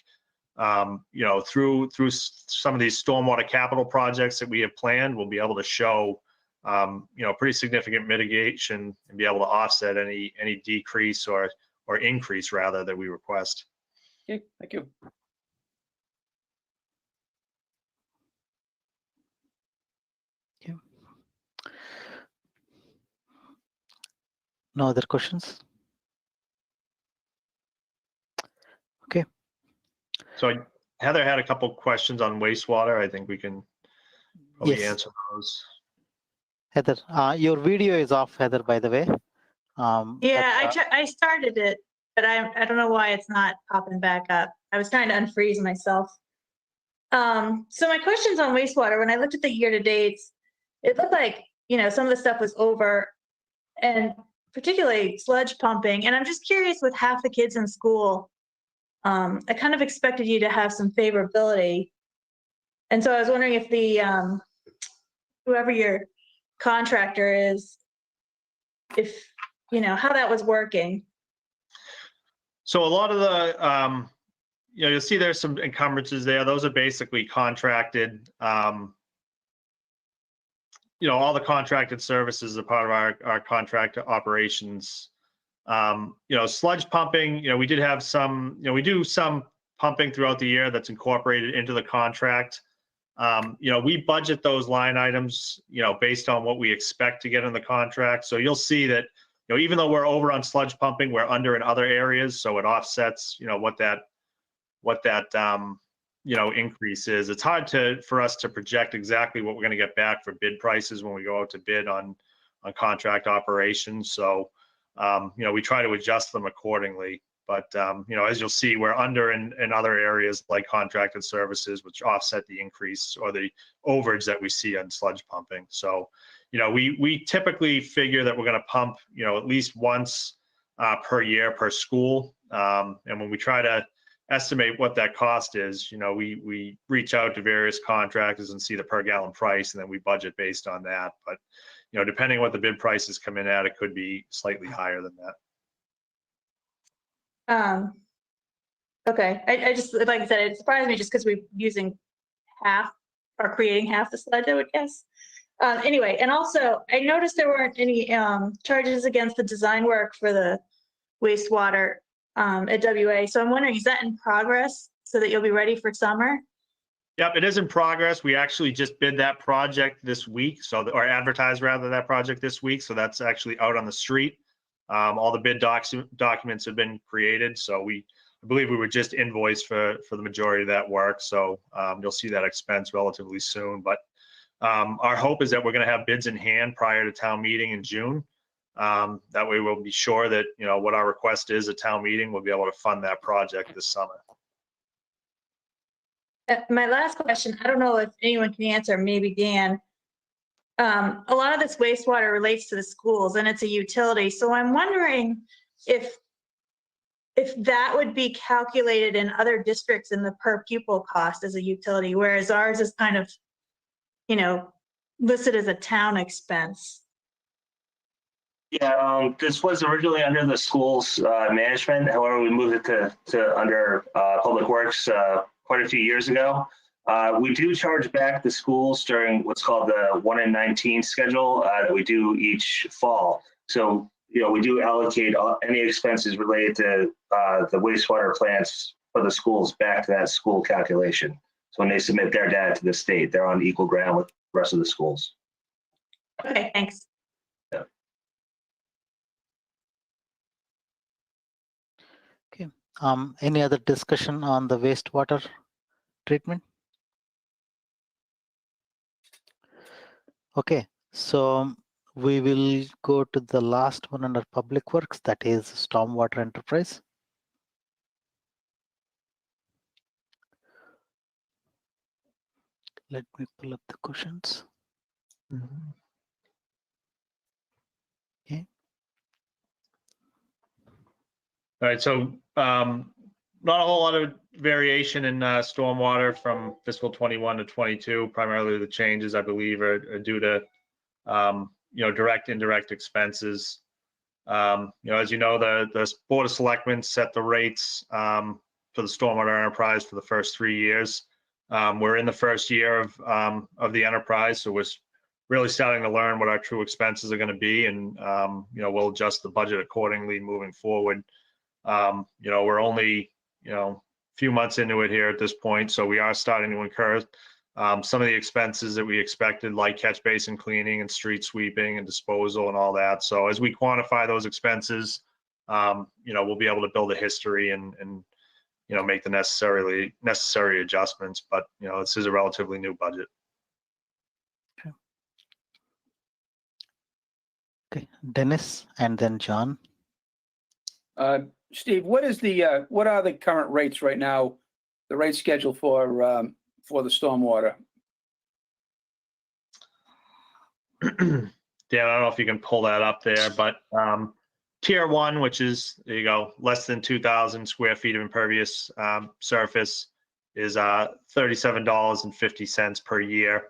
S2: you know, through some of these stormwater capital projects that we have planned, we'll be able to show, you know, pretty significant mitigation and be able to offset any decrease or increase rather that we request.
S8: Okay, thank you.
S1: No other questions? Okay.
S2: So Heather had a couple questions on wastewater. I think we can probably
S1: Yes.
S2: answer those.
S1: Heather, your video is off, Heather, by the way.
S4: Yeah, I started it, but I don't know why it's not popping back up. I was trying to unfreeze myself. So my questions on wastewater, when I looked at the year-to-dates, it looked like, you know, some of the stuff was over, and particularly sludge pumping. And I'm just curious, with half the kids in school, I kind of expected you to have some favorability. And so I was wondering if the whoever your contractor is, if, you know, how that was working.
S2: So a lot of the, you know, you'll see there's some encumbrances there. Those are basically contracted, you know, all the contracted services are part of our contract operations. You know, sludge pumping, you know, we did have some, you know, we do some pumping throughout the year that's incorporated into the contract. You know, we budget those line items, you know, based on what we expect to get in the contract. So you'll see that, you know, even though we're over on sludge pumping, we're under in other areas. So it offsets, you know, what that you know, increase is. It's hard for us to project exactly what we're going to get back for bid prices when we go out to bid on contract operations. So, you know, we try to adjust them accordingly. But, you know, as you'll see, we're under in other areas like contracted services, which offset the increase or the overage that we see on sludge pumping. So, you know, we typically figure that we're going to pump, you know, at least once per year per school. And when we try to estimate what that cost is, you know, we reach out to various contractors and see the per gallon price, and then we budget based on that. But, you know, depending on what the bid prices come in at, it could be slightly higher than that.
S4: Okay, I just, like I said, it surprised me just because we're using half or creating half the sludge, I would guess. Anyway, and also I noticed there weren't any charges against the design work for the wastewater at WA. So I'm wondering, is that in progress so that you'll be ready for summer?
S2: Yep, it is in progress. We actually just bid that project this week, or advertised rather that project this week. So that's actually out on the street. All the bid documents have been created. So I believe we were just invoiced for the majority of that work. So you'll see that expense relatively soon. But our hope is that we're going to have bids in hand prior to town meeting in June. That way we'll be sure that, you know, what our request is at town meeting, we'll be able to fund that project this summer.
S4: My last question, I don't know if anyone can answer, maybe Dan. A lot of this wastewater relates to the schools and it's a utility. So I'm wondering if that would be calculated in other districts in the per pupil cost as a utility, whereas ours is kind of listed as a town expense.
S7: Yeah, this was originally under the school's management. However, we moved it to under Public Works quite a few years ago. We do charge back the schools during what's called the 1 in 19 schedule that we do each fall. So, we do allocate any expenses related to the wastewater plants for the schools back to that school calculation. So when they submit their data to the state, they're on equal ground with the rest of the schools.
S4: Okay, thanks.
S1: Any other discussion on the wastewater treatment? Okay, so we will go to the last one under Public Works, that is Stormwater Enterprise. Let me pull up the questions. Okay.
S2: All right, so not a whole lot of variation in stormwater from fiscal 21 to 22. Primarily the changes, I believe, are due to direct, indirect expenses. As you know, the Board of Selectmen set the rates for the stormwater enterprise for the first 3 years. We're in the first year of the enterprise, so we're really starting to learn what our true expenses are going to be, and we'll adjust the budget accordingly moving forward. We're only a few months into it here at this point, so we are starting to incur some of the expenses that we expected, like catch basin cleaning and street sweeping and disposal and all that. So as we quantify those expenses, we'll be able to build a history and make the necessary adjustments. But this is a relatively new budget.
S1: Okay, Dennis and then John.
S8: Steve, what are the current rates right now? The rate schedule for the stormwater?
S2: Dan, I don't know if you can pull that up there, but tier 1, which is, there you go, less than 2,000 square feet of impervious surface, is $37.50 per year.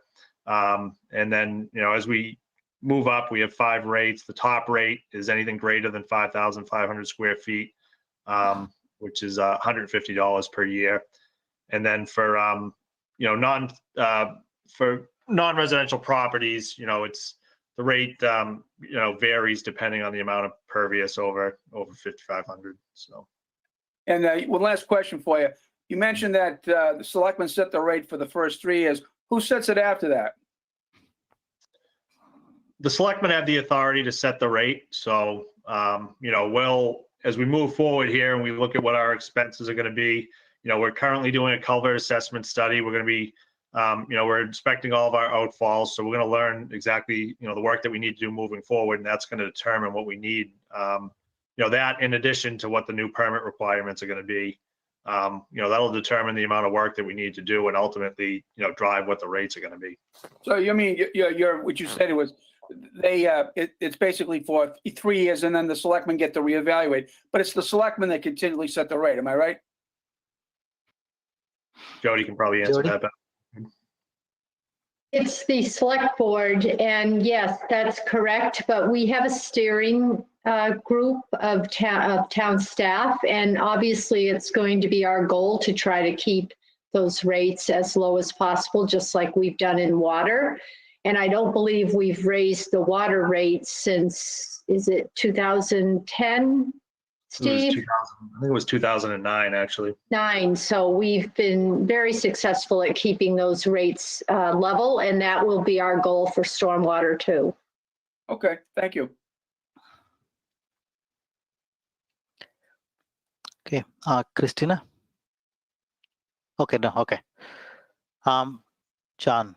S2: And then, as we move up, we have 5 rates. The top rate is anything greater than 5,500 square feet, which is $150 per year. And then for non-residential properties, it's the rate varies depending on the amount of pervious over 5,500. So.
S8: And one last question for you. You mentioned that the selectmen set the rate for the first 3 years. Who sets it after that?
S2: The selectmen have the authority to set the rate. So, as we move forward here and we look at what our expenses are going to be, we're currently doing a culvert assessment study. We're going to be, we're inspecting all of our outfalls. So we're going to learn exactly, the work that we need to do moving forward. And that's going to determine what we need, that in addition to what the new permit requirements are going to be. That'll determine the amount of work that we need to do and ultimately, drive what the rates are going to be.
S8: So you mean what you said, it was it's basically for 3 years and then the selectmen get to reevaluate, but it's the selectmen that continually set the rate. Am I right?
S2: Jody can probably answer that better.
S5: It's the select board, and yes, that's correct, but we have a steering group of town staff, and obviously it's going to be our goal to try to keep those rates as low as possible, just like we've done in water. And I don't believe we've raised the water rates since, is it 2010, Steve?
S2: I think it was 2009, actually.
S5: 9. So we've been very successful at keeping those rates level, and that will be our goal for stormwater too.
S8: Okay, thank you.
S1: Okay, Christina? Okay, no, okay. John?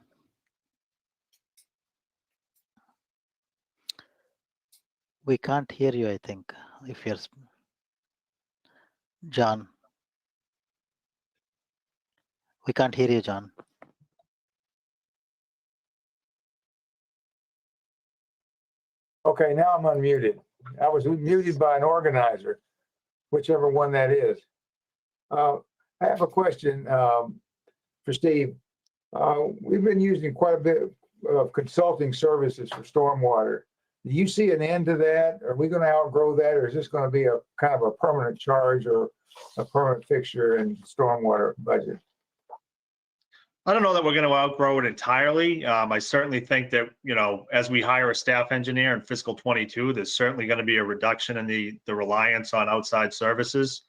S1: We can't hear you, I think, if you're... John? We can't hear you, John.
S3: Okay, now I'm unmuted. I was muted by an organizer, whichever one that is. I have a question for Steve. We've been using quite a bit of consulting services for stormwater. Do you see an end to that? Are we going to outgrow that, or is this going to be a kind of a permanent charge or a permanent fixture in stormwater budget?
S2: I don't know that we're going to outgrow it entirely. I certainly think that, as we hire a staff engineer in fiscal 22, there's certainly going to be a reduction in the reliance on outside services.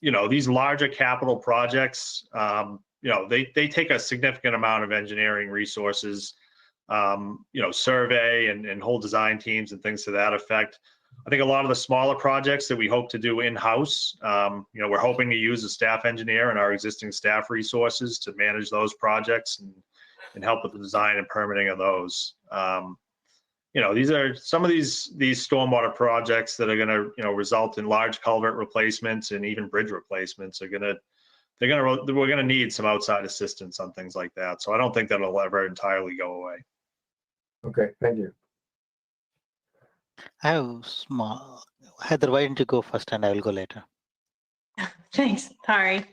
S2: These larger capital projects, they take a significant amount of engineering resources, survey and whole design teams and things to that effect. I think a lot of the smaller projects that we hope to do in-house, we're hoping to use a staff engineer and our existing staff resources to manage those projects and help with the design and permitting of those. These are some of these stormwater projects that are going to, result in large culvert replacements and even bridge replacements we're going to need some outside assistance on things like that. So I don't think that'll ever entirely go away.
S3: Okay, thank you.
S1: I have small. Heather, why don't you go first and I will go later?
S4: Thanks, Hari.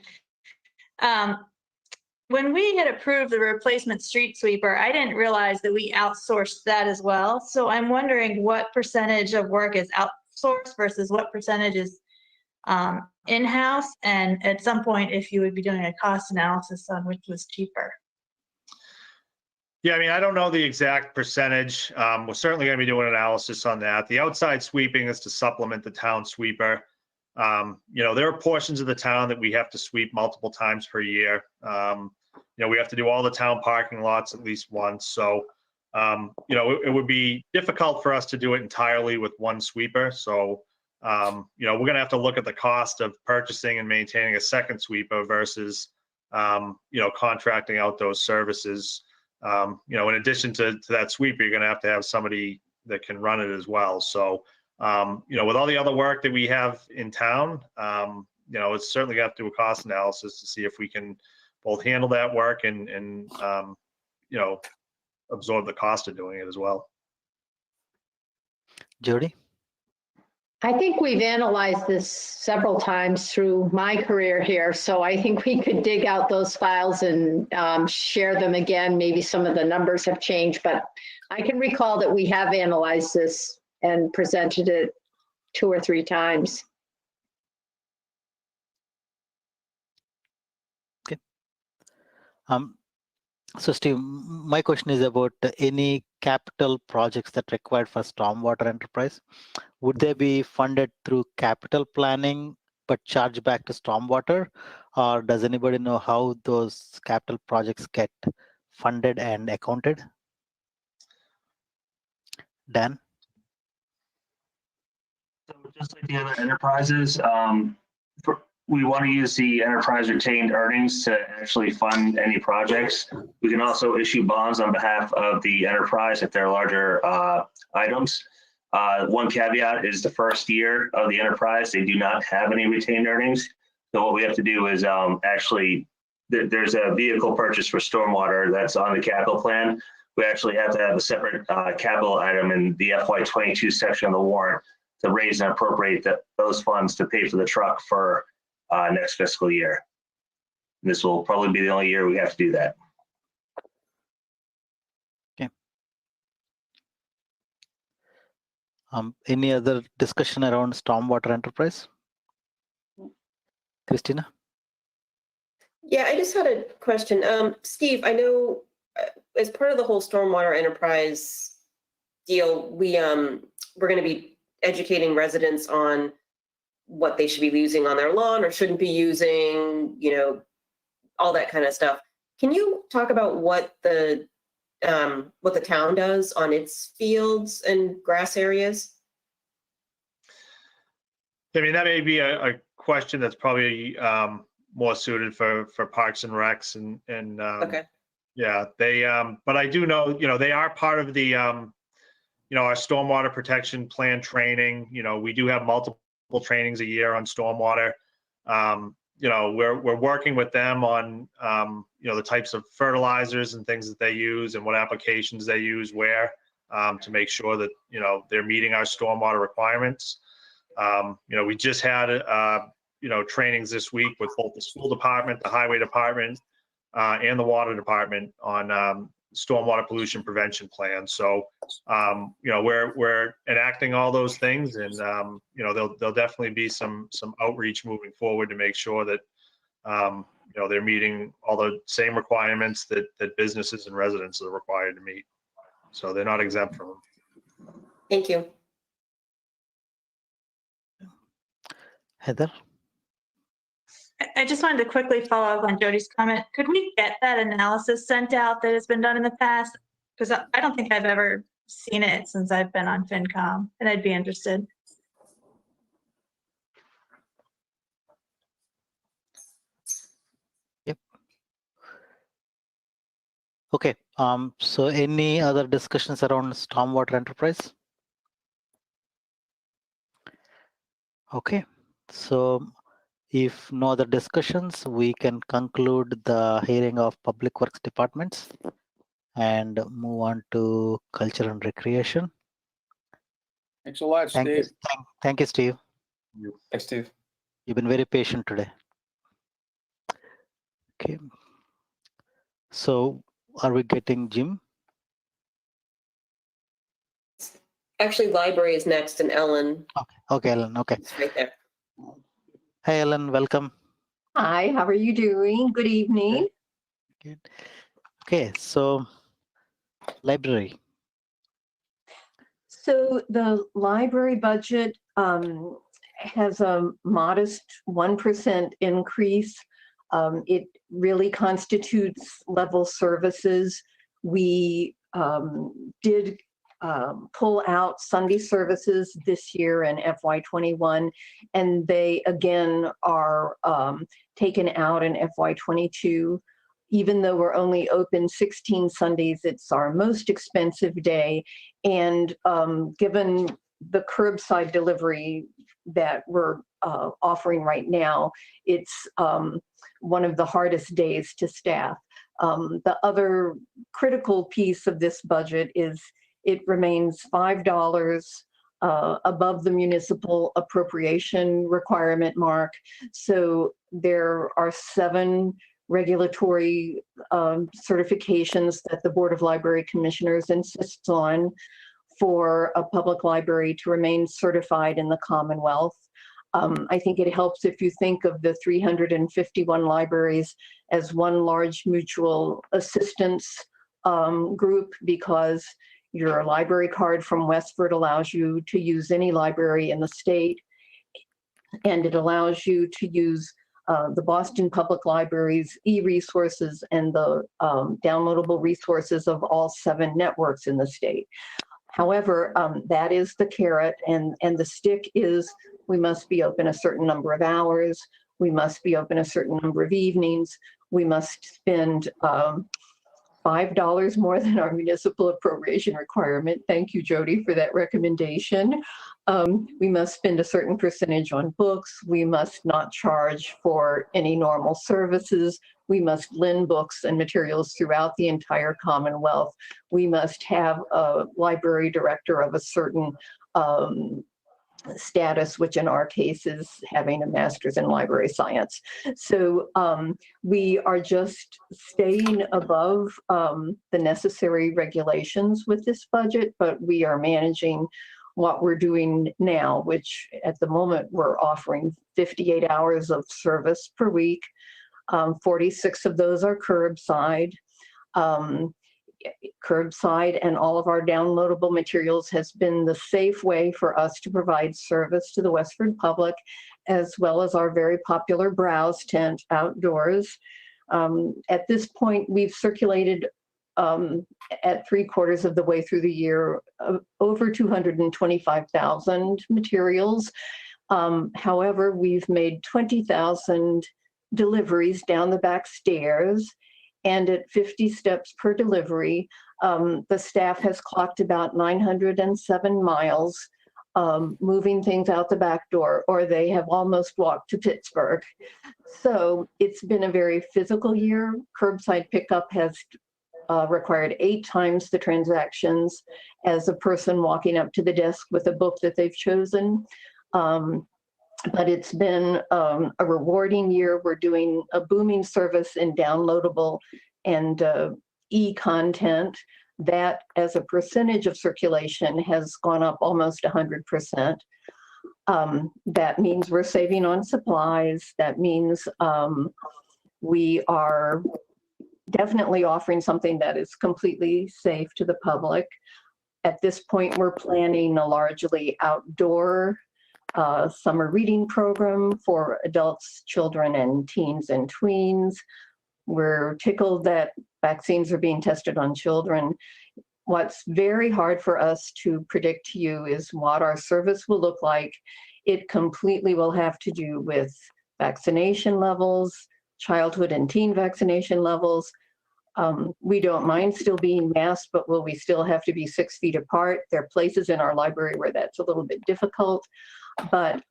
S4: When we had approved the replacement street sweeper, I didn't realize that we outsourced that as well. So I'm wondering what percentage of work is outsourced versus what percentage is in-house, and at some point, if you would be doing a cost analysis on which was cheaper.
S2: Yeah, I mean, I don't know the exact percentage. We're certainly going to be doing analysis on that. The outside sweeping is to supplement the town sweeper. There are portions of the town that we have to sweep multiple times per year. We have to do all the town parking lots at least once. So, it would be difficult for us to do it entirely with one sweeper. So, we're going to have to look at the cost of purchasing and maintaining a second sweeper versus, contracting out those services. In addition to that sweeper, you're going to have somebody that can run it as well. So, with all the other work that we have in town, it's certainly going to have to do a cost analysis to see if we can both handle that work and absorb the cost of doing it as well.
S1: Jody?
S5: I think we've analyzed this several times through my career here, so I think we could dig out those files and share them again. Maybe some of the numbers have changed, but I can recall that we have analyzed this and presented it 2 or 3 times.
S1: Okay. So Steve, my question is about any capital projects that required for stormwater enterprise. Would they be funded through capital planning but charged back to stormwater, or does anybody know how those capital projects get funded and accounted? Dan?
S7: So just like the other enterprises, we want to use the enterprise retained earnings to actually fund any projects. We can also issue bonds on behalf of the enterprise if they're larger items. One caveat is the first year of the enterprise, they do not have any retained earnings. So what we have to do is there's a vehicle purchase for stormwater that's on the capital plan. We actually have to have a separate capital item in the FY22 section of the warrant to raise and appropriate those funds to pay for the truck for next fiscal year. This will probably be the only year we have to do that.
S1: Okay. Any other discussion around stormwater enterprise? Christina?
S9: Yeah, I just had a question. Steve, I know as part of the whole stormwater enterprise deal, we're going to be educating residents on what they should be using on their lawn or shouldn't be using, all that kind of stuff. Can you talk about what the town does on its fields and grass areas?
S2: I mean, that may be a question that's probably more suited for Parks and Recs and
S9: Okay.
S2: Yeah, but I do know, they are part of the, our stormwater protection plan training. We do have multiple trainings a year on stormwater. We're working with them on, the types of fertilizers and things that they use and what applications they use where, to make sure that, they're meeting our stormwater requirements. We just had, trainings this week with both the school department, the highway department, and the water department on stormwater pollution prevention plans. So, we're enacting all those things, and there'll definitely be some outreach moving forward to make sure that they're meeting all the same requirements that businesses and residents are required to meet. So they're not exempt from them.
S9: Thank you.
S1: Heather?
S4: I just wanted to quickly follow up on Jody's comment. Could we get that analysis sent out that has been done in the past? Because I don't think I've ever seen it since I've been on FinCom, and I'd be interested.
S1: Yep. Okay. So any other discussions around stormwater enterprise? Okay. So if no other discussions, we can conclude the hearing of Public Works departments and move on to Culture and Recreation.
S8: Thanks a lot,
S1: Thank you,
S8: Steve.
S1: thank you, Steve.
S6: Thanks, Steve.
S1: You've been very patient today. Okay. So are we getting Jim?
S9: Actually, library is next, and Ellen
S1: Okay, Ellen. Okay.
S9: is right there.
S1: Hey, Ellen, welcome.
S11: Hi, how are you doing? Good evening.
S1: Good. Okay, so library.
S11: So the library budget has a modest 1% increase. It really constitutes level services. We did pull out Sunday services this year in FY21, and they again are taken out in FY22. Even though we're only open 16 Sundays, it's our most expensive day. And given the curbside delivery that we're offering right now, it's one of the hardest days to staff. The other critical piece of this budget is it remains $5 above the municipal appropriation requirement mark. So there are 7 regulatory certifications that the Board of Library Commissioners insists on for a public library to remain certified in the Commonwealth. I think it helps if you think of the 351 libraries as one large mutual assistance group, because your library card from Westford allows you to use any library in the state, and it allows you to use the Boston Public Library's e-resources and the downloadable resources of all 7 networks in the state. However, that is the carrot, and the stick is we must be open a certain number of hours, we must be open a certain number of evenings, we must spend $5 more than our municipal appropriation requirement. Thank you, Jody, for that recommendation. We must spend a certain percentage on books. We must not charge for any normal services. We must lend books and materials throughout the entire Commonwealth. We must have a library director of a certain status, which in our case is having a master's in library science. So we are just staying above the necessary regulations with this budget, but we are managing what we're doing now, which at the moment we're offering 58 hours of service per week. 46 of those are curbside. Curbside and all of our downloadable materials has been the safe way for us to provide service to the Westford public, as well as our very popular browse tent outdoors. At this point, we've circulated at 3/4 of the way through the year over 225,000 materials. However, we've made 20,000 deliveries down the back stairs, and at 50 steps per delivery, the staff has clocked about 907 miles moving things out the back door, or they have almost walked to Pittsburgh. So it's been a very physical year. Curbside pickup has required 8 times the transactions as a person walking up to the desk with a book that they've chosen. but it's been a rewarding year. We're doing a booming service in downloadable and e-content. That, as a percentage of circulation, has gone up almost 100%. That means we're saving on supplies. That means we are definitely offering something that is completely safe to the public. At this point, we're planning a largely outdoor summer reading program for adults, children, and teens and tweens. We're tickled that vaccines are being tested on children. What's very hard for us to predict to you is what our service will look like. It completely will have to do with vaccination levels, childhood and teen vaccination levels. We don't mind still being masked, but will we still have to be 6 feet apart? There are places in our library where that's a little bit difficult, but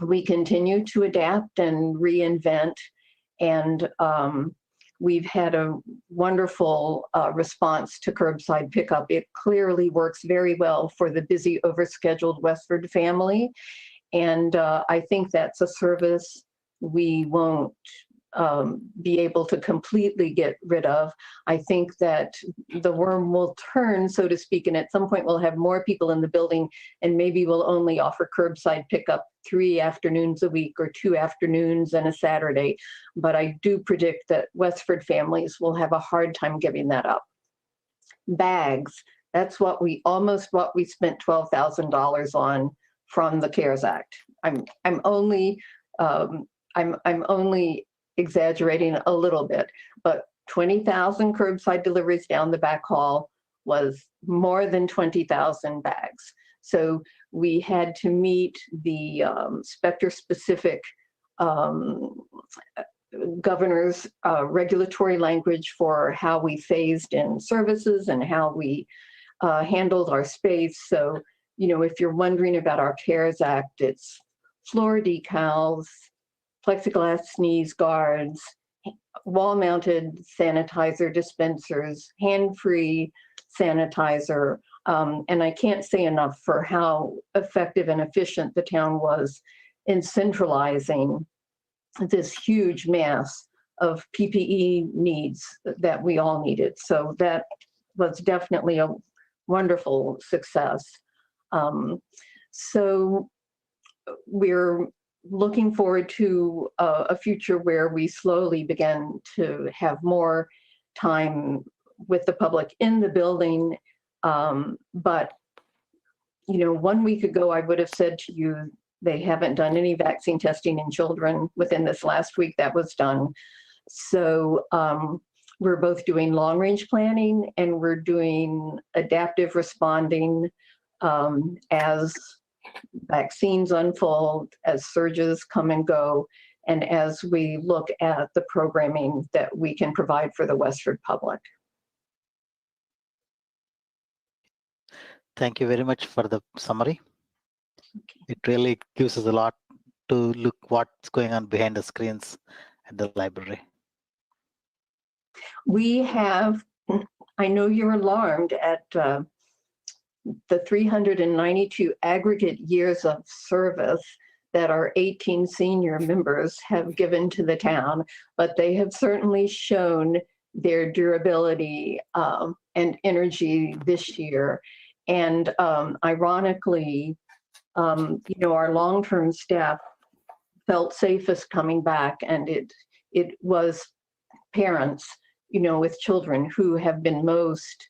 S11: we continue to adapt and reinvent. And we've had a wonderful response to curbside pickup. It clearly works very well for the busy, overscheduled Westford family. And I think that's a service we won't be able to completely get rid of. I think that the worm will turn, so to speak, and at some point we'll have more people in the building, and maybe we'll only offer curbside pickup 3 afternoons a week or 2 afternoons and a Saturday. But I do predict that Westford families will have a hard time giving that up. Bags, that's what we spent $12,000 on from the CARES Act. I'm only exaggerating a little bit, but 20,000 curbside deliveries down the back hall was more than 20,000 bags. So we had to meet the sector-specific governor's regulatory language for how we phased in services and how we handled our space. So, you know, if you're wondering about our CARES Act, it's floor decals, plexiglass sneeze guards, wall-mounted sanitizer dispensers, hand-free sanitizer. And I can't say enough for how effective and efficient the town was in centralizing this huge mass of PPE needs that we all needed. So that was definitely a wonderful success. So we're looking forward to a future where we slowly begin to have more time with the public in the building. But, you know, 1 week ago, I would have said to you, they haven't done any vaccine testing in children. Within this last week, that was done. So we're both doing long-range planning and we're doing adaptive responding as vaccines unfold, as surges come and go, and as we look at the programming that we can provide for the Westford public.
S1: Thank you very much for the summary. It really gives us a lot to look what's going on behind the screens at the library.
S11: We have, I know you're alarmed at the 392 aggregate years of service that our 18 senior members have given to the town, but they have certainly shown their durability and energy this year. And ironically, you know, our long-term staff felt safest coming back, and it was parents, you know, with children who have been most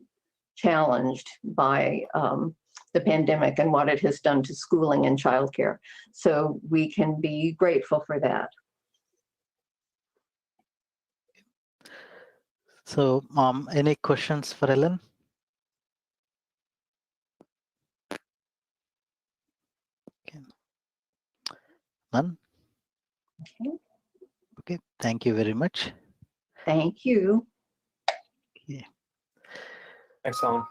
S11: challenged by the pandemic and what it has done to schooling and childcare. So we can be grateful for that.
S1: So, any questions for Ellen? Okay. None?
S11: Okay.
S1: Okay, thank you very much.
S11: Thank you.
S1: Okay.
S6: Thanks, Ellen.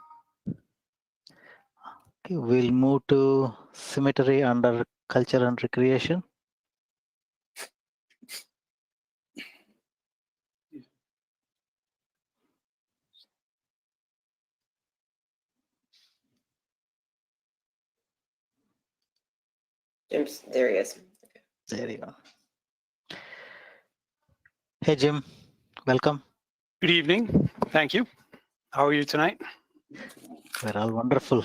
S1: Okay, we'll move to cemetery under culture and recreation.
S9: Jim's, there he is.
S1: There you go. Hey, Jim, welcome.
S12: Good evening. Thank you. How are you tonight?
S1: We're all wonderful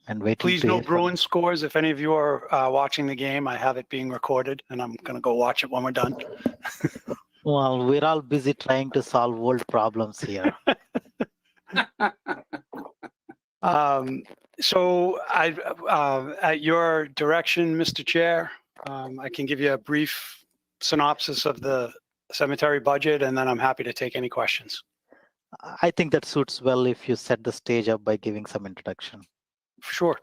S1: and waiting
S12: Please
S1: to
S12: no
S1: hear from
S12: Bruins scores. If any of you are watching the game, I have it being recorded and I'm going to go watch it when we're done.
S1: Well, we're all busy trying to solve world problems here.
S12: So at your direction, Mr. Chair, I can give you a brief synopsis of the cemetery budget, and then I'm happy to take any questions.
S1: I think that suits well if you set the stage up by giving some introduction.
S12: Sure.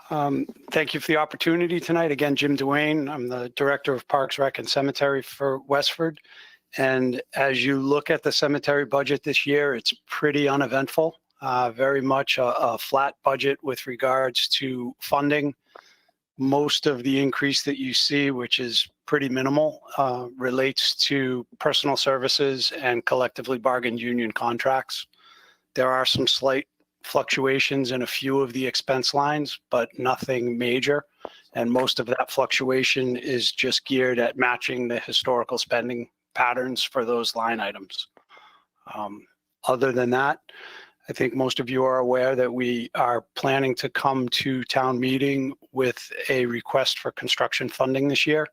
S12: Thank you for the opportunity tonight. Again, Jim Duane. I'm the Director of Parks, Rec, and Cemetery for Westford. And as you look at the cemetery budget this year, it's pretty uneventful. Very much a flat budget with regards to funding. Most of the increase that you see, which is pretty minimal, relates to personal services and collectively bargained union contracts. There are some slight fluctuations in a few of the expense lines, but nothing major. And most of that fluctuation is just geared at matching the historical spending patterns for those line items. Other than that, I think most of you are aware that we are planning to come to town meeting with a request for construction funding this year.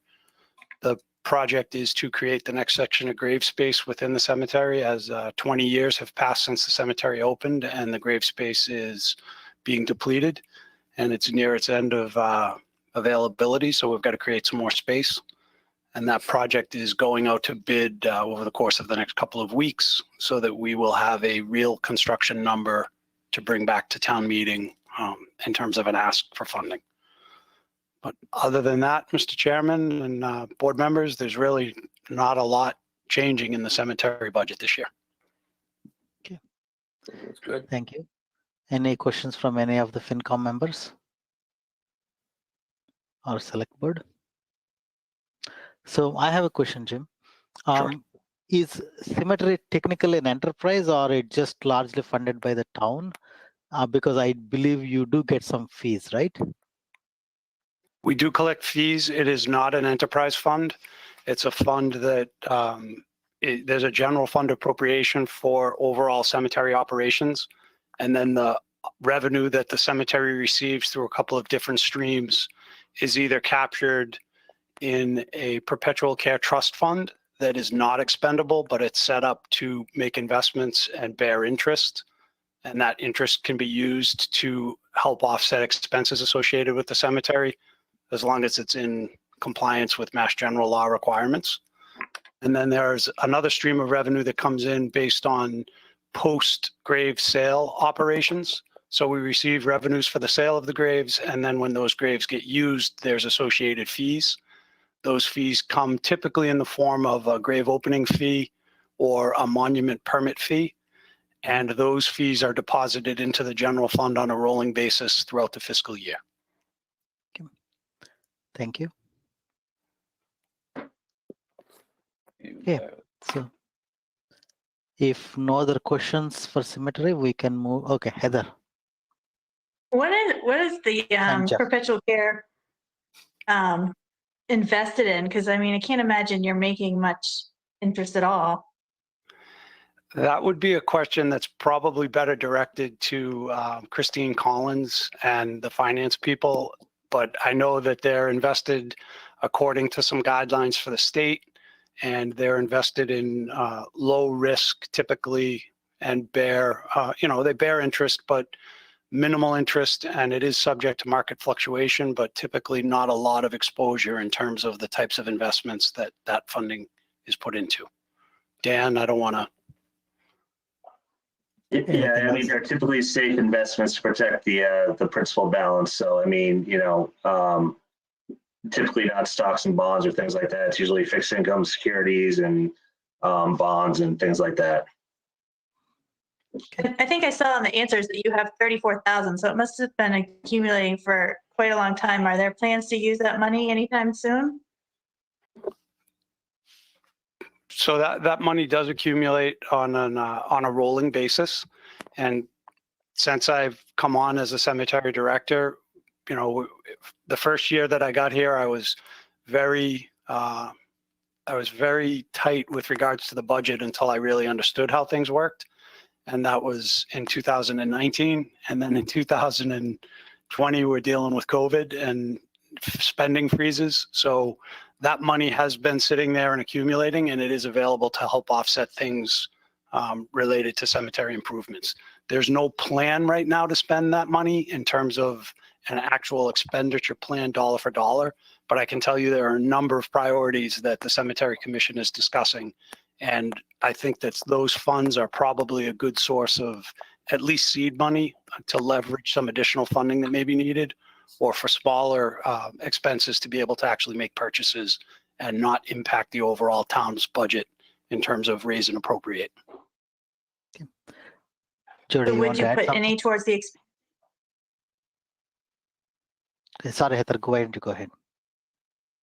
S12: The project is to create the next section of grave space within the cemetery, as 20 years have passed since the cemetery opened and the grave space is being depleted and it's near its end of availability. So we've got to create some more space. And that project is going out to bid over the course of the next couple of weeks so that we will have a real construction number to bring back to town meeting in terms of an ask for funding. But other than that, Mr. Chairman and board members, there's really not a lot changing in the cemetery budget this year.
S1: Okay.
S8: That's good.
S1: Thank you. Any questions from any of the FinCom members or select board? So I have a question, Jim.
S12: Sure.
S1: Is cemetery technically an enterprise or it just largely funded by the town? Because I believe you do get some fees, right?
S12: We do collect fees. It is not an enterprise fund. It's a fund that there's a general fund appropriation for overall cemetery operations. And then the revenue that the cemetery receives through a couple of different streams is either captured in a perpetual care trust fund that is not expendable, but it's set up to make investments and bear interest. And that interest can be used to help offset expenses associated with the cemetery, as long as it's in compliance with Mass General Law requirements. And then there's another stream of revenue that comes in based on post-grave sale operations. So we receive revenues for the sale of the graves, and then when those graves get used, there's associated fees. Those fees come typically in the form of a grave opening fee or a monument permit fee. And those fees are deposited into the general fund on a rolling basis throughout the fiscal year.
S1: Thank you. Okay. So if no other questions for cemetery, we can move. Okay, Heather.
S4: What is the
S1: And Jeff.
S4: perpetual care invested in? Because I mean, I can't imagine you're making much interest at all.
S12: That would be a question that's probably better directed to Christine Collins and the finance people. But I know that they're invested according to some guidelines for the state, and they're invested in low risk typically and bear, they bear interest, but minimal interest, and it is subject to market fluctuation, but typically not a lot of exposure in terms of the types of investments that that funding is put into. Dan, I don't want to.
S7: Yeah, I mean, they're typically safe investments to protect the principal balance. So, I mean, typically not stocks and bonds or things like that. It's usually fixed income securities and bonds and things like that.
S4: I think I saw in the answers that you have 34,000, so it must have been accumulating for quite a long time. Are there plans to use that money anytime soon?
S12: So that money does accumulate on a rolling basis. And since I've come on as a cemetery director, you know, the first year that I got here, I was very tight with regards to the budget until I really understood how things worked. And that was in 2019. And then in 2020, we're dealing with COVID and spending freezes. So that money has been sitting there and accumulating, and it is available to help offset things related to cemetery improvements. There's no plan right now to spend that money in terms of an actual expenditure plan dollar for dollar, but I can tell you there are a number of priorities that the Cemetery Commission is discussing. And I think that those funds are probably a good source of at least seed money to leverage some additional funding that may be needed, or for smaller expenses to be able to actually make purchases and not impact the overall town's budget in terms of raise and appropriate.
S1: Jody,
S4: So
S1: you
S4: would
S1: want
S4: you
S1: to add
S4: put
S1: something?
S4: any towards the,
S1: Sorry, Heather, go ahead. Go ahead.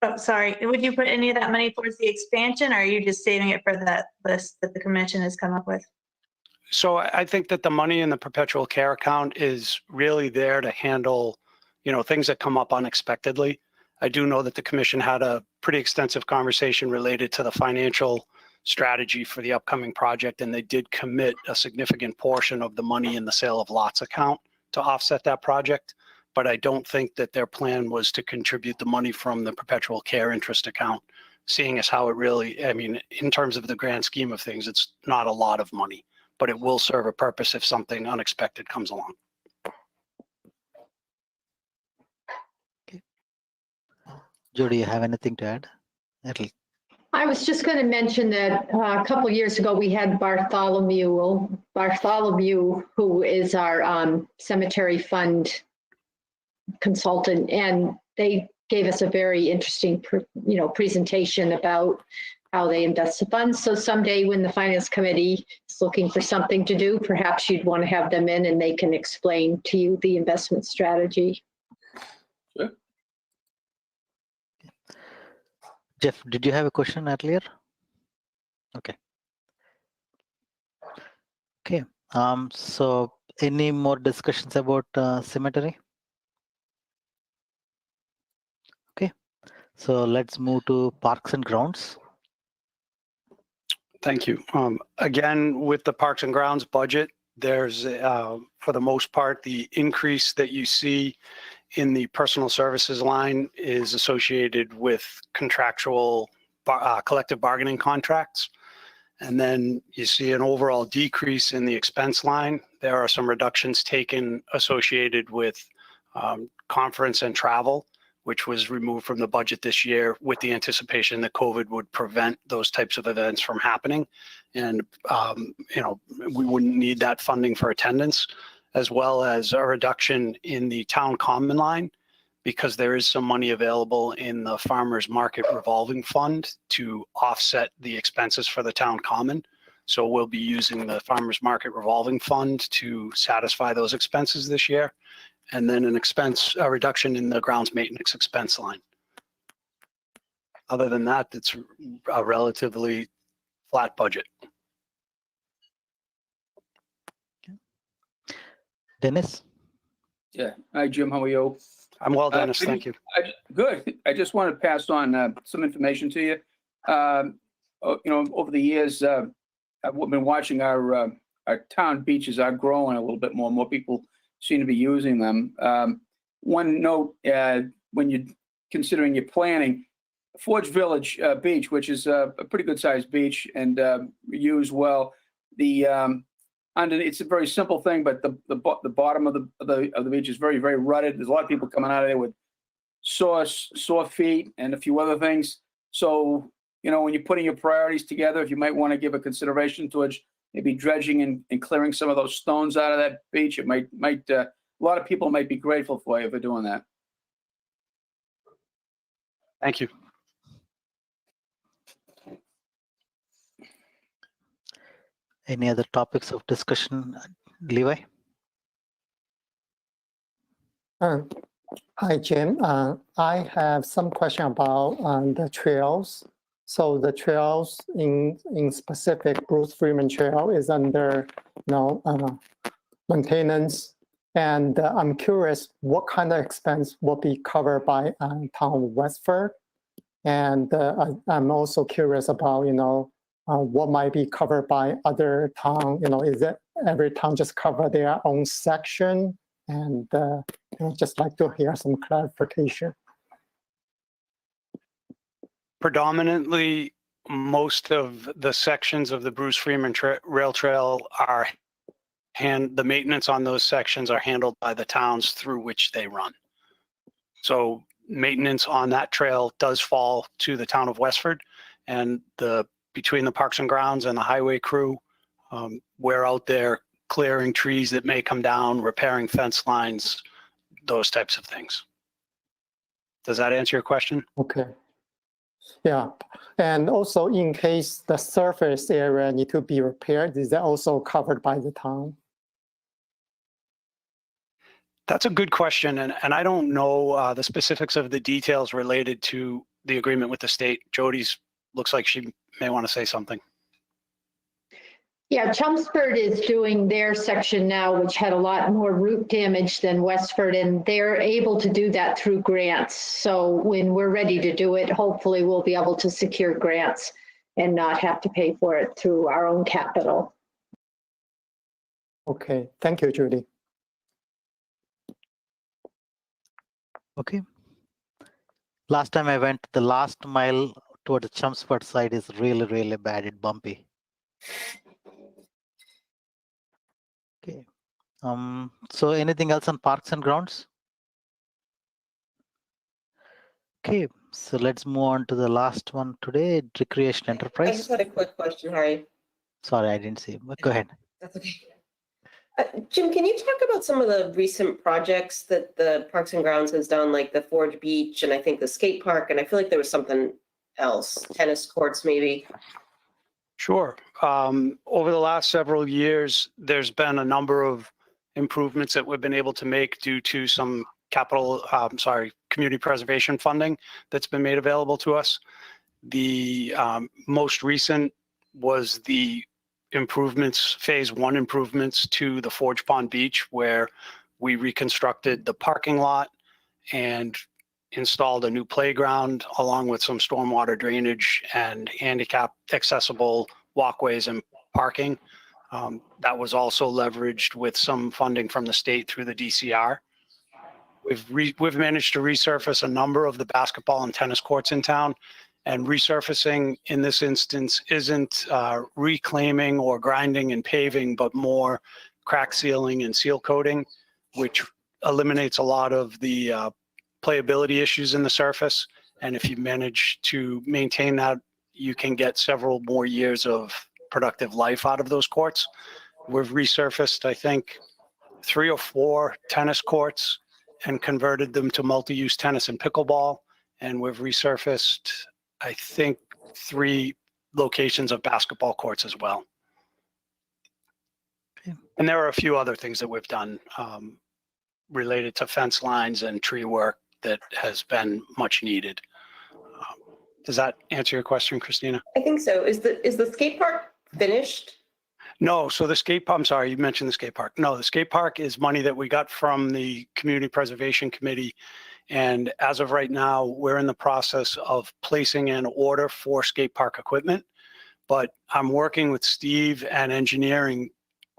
S4: oh, sorry, would you put any of that money towards the expansion, or are you just saving it for that list that the commission has come up with?
S12: So I think that the money in the perpetual care account is really there to handle, you know, things that come up unexpectedly. I do know that the commission had a pretty extensive conversation related to the financial strategy for the upcoming project, and they did commit a significant portion of the money in the sale of lots account to offset that project. But I don't think that their plan was to contribute the money from the perpetual care interest account, seeing as how it really, I mean, in terms of the grand scheme of things, it's not a lot of money, but it will serve a purpose if something unexpected comes along.
S1: Jody, you have anything to add?
S5: I was just going to mention that a couple of years ago, we had Bartholomew, who is our cemetery fund consultant, and they gave us a very interesting, presentation about how they invest the funds. So someday when the finance committee is looking for something to do, perhaps you'd want to have them in and they can explain to you the investment strategy.
S8: Sure.
S1: Jeff, did you have a question earlier? Okay. Okay. So any more discussions about cemetery? Okay. So let's move to parks and grounds.
S12: Thank you. Again, with the Parks and Grounds budget, there's, for the most part, the increase that you see in the personal services line is associated with contractual collective bargaining contracts. And then you see an overall decrease in the expense line. There are some reductions taken associated with conference and travel, which was removed from the budget this year with the anticipation that COVID would prevent those types of events from happening. And, we wouldn't need that funding for attendance, as well as a reduction in the town common line, because there is some money available in the farmers market revolving fund to offset the expenses for the town common. So we'll be using the farmers market revolving fund to satisfy those expenses this year. And then a reduction in the grounds maintenance expense line. Other than that, it's a relatively flat budget.
S1: Dennis?
S8: Yeah. Hi, Jim. How are you?
S12: I'm well, Dennis. Thank you.
S8: Good. I just want to pass on some information to you. Over the years, I've been watching our town beaches are growing a little bit more. More people seem to be using them. One note, when you're considering your planning, Forge Village Beach, which is a pretty good sized beach and used well, it's a very simple thing, but the bottom of the beach is very, very rutted. There's a lot of people coming out of there with sore feet and a few other things. So, when you're putting your priorities together, if you might want to give a consideration towards maybe dredging and clearing some of those stones out of that beach, it might a lot of people might be grateful for you for doing that.
S12: Thank you.
S1: Any other topics of discussion, Levi?
S13: Hi, Jim. I have some question about the trails. So the trails in specific, Bruce Freeman Trail is under maintenance And I'm curious what kind of expense will be covered by town of Westford. And I'm also curious about, what might be covered by other town, is it every town just cover their own section? And just like to hear some clarification.
S12: Predominantly, most of the sections of the Bruce Freeman Rail Trail are the maintenance on those sections are handled by the towns through which they run. So maintenance on that trail does fall to the town of Westford, and between the Parks and Grounds and the highway crew, we're out there clearing trees that may come down, repairing fence lines, those types of things. Does that answer your question?
S13: Okay. Yeah, and also in case the surface area need to be repaired, is that also covered by the town?
S12: That's a good question, and I don't know the specifics of the details related to the agreement with the state. Jody's looks like she may want to say something.
S5: Yeah, Chelmsford is doing their section now, which had a lot more root damage than Westford, and they're able to do that through grants. So when we're ready to do it, hopefully we'll be able to secure grants and not have to pay for it through our own capital.
S13: Okay, thank you, Judy.
S1: Okay. Last time I went, the last mile toward the Chelmsford side is really, really bad. It's bumpy. Okay. So anything else on Parks and Grounds? Okay, so let's move on to the last one today, Recreation
S9: I
S1: Enterprise.
S9: just had a quick question, Harry.
S1: Sorry, I didn't see. But go ahead.
S9: That's okay. Jim, can you talk about some of the recent projects that the Parks and Grounds has done, like the Forge Beach and I think the skate park, and I feel like there was something else, tennis courts maybe?
S12: Sure. Over the last several years, there's been a number of improvements that we've been able to make due to some community preservation funding that's been made available to us. The most recent was the improvements, phase 1 improvements to the Forge Pond Beach, where we reconstructed the parking lot and installed a new playground along with some stormwater drainage and handicap accessible walkways and parking. That was also leveraged with some funding from the state through the DCR. We've managed to resurface a number of the basketball and tennis courts in town, and resurfacing in this instance isn't reclaiming or grinding and paving, but more crack sealing and seal coating, which eliminates a lot of the playability issues in the surface. And if you manage to maintain that, you can get several more years of productive life out of those courts. We've resurfaced, I think, 3 or 4 tennis courts and converted them to multi-use tennis and pickleball. And we've resurfaced, I think, 3 locations of basketball courts as well.
S1: Okay.
S12: And there are a few other things that we've done related to fence lines and tree work that has been much needed. Does that answer your question, Christina?
S9: I think so. Is the skate park finished?
S12: No, so the skate park, I'm sorry, you mentioned the skate park. No, the skate park is money that we got from the Community Preservation Committee. And as of right now, we're in the process of placing an order for skate park equipment. But I'm working with Steve and engineering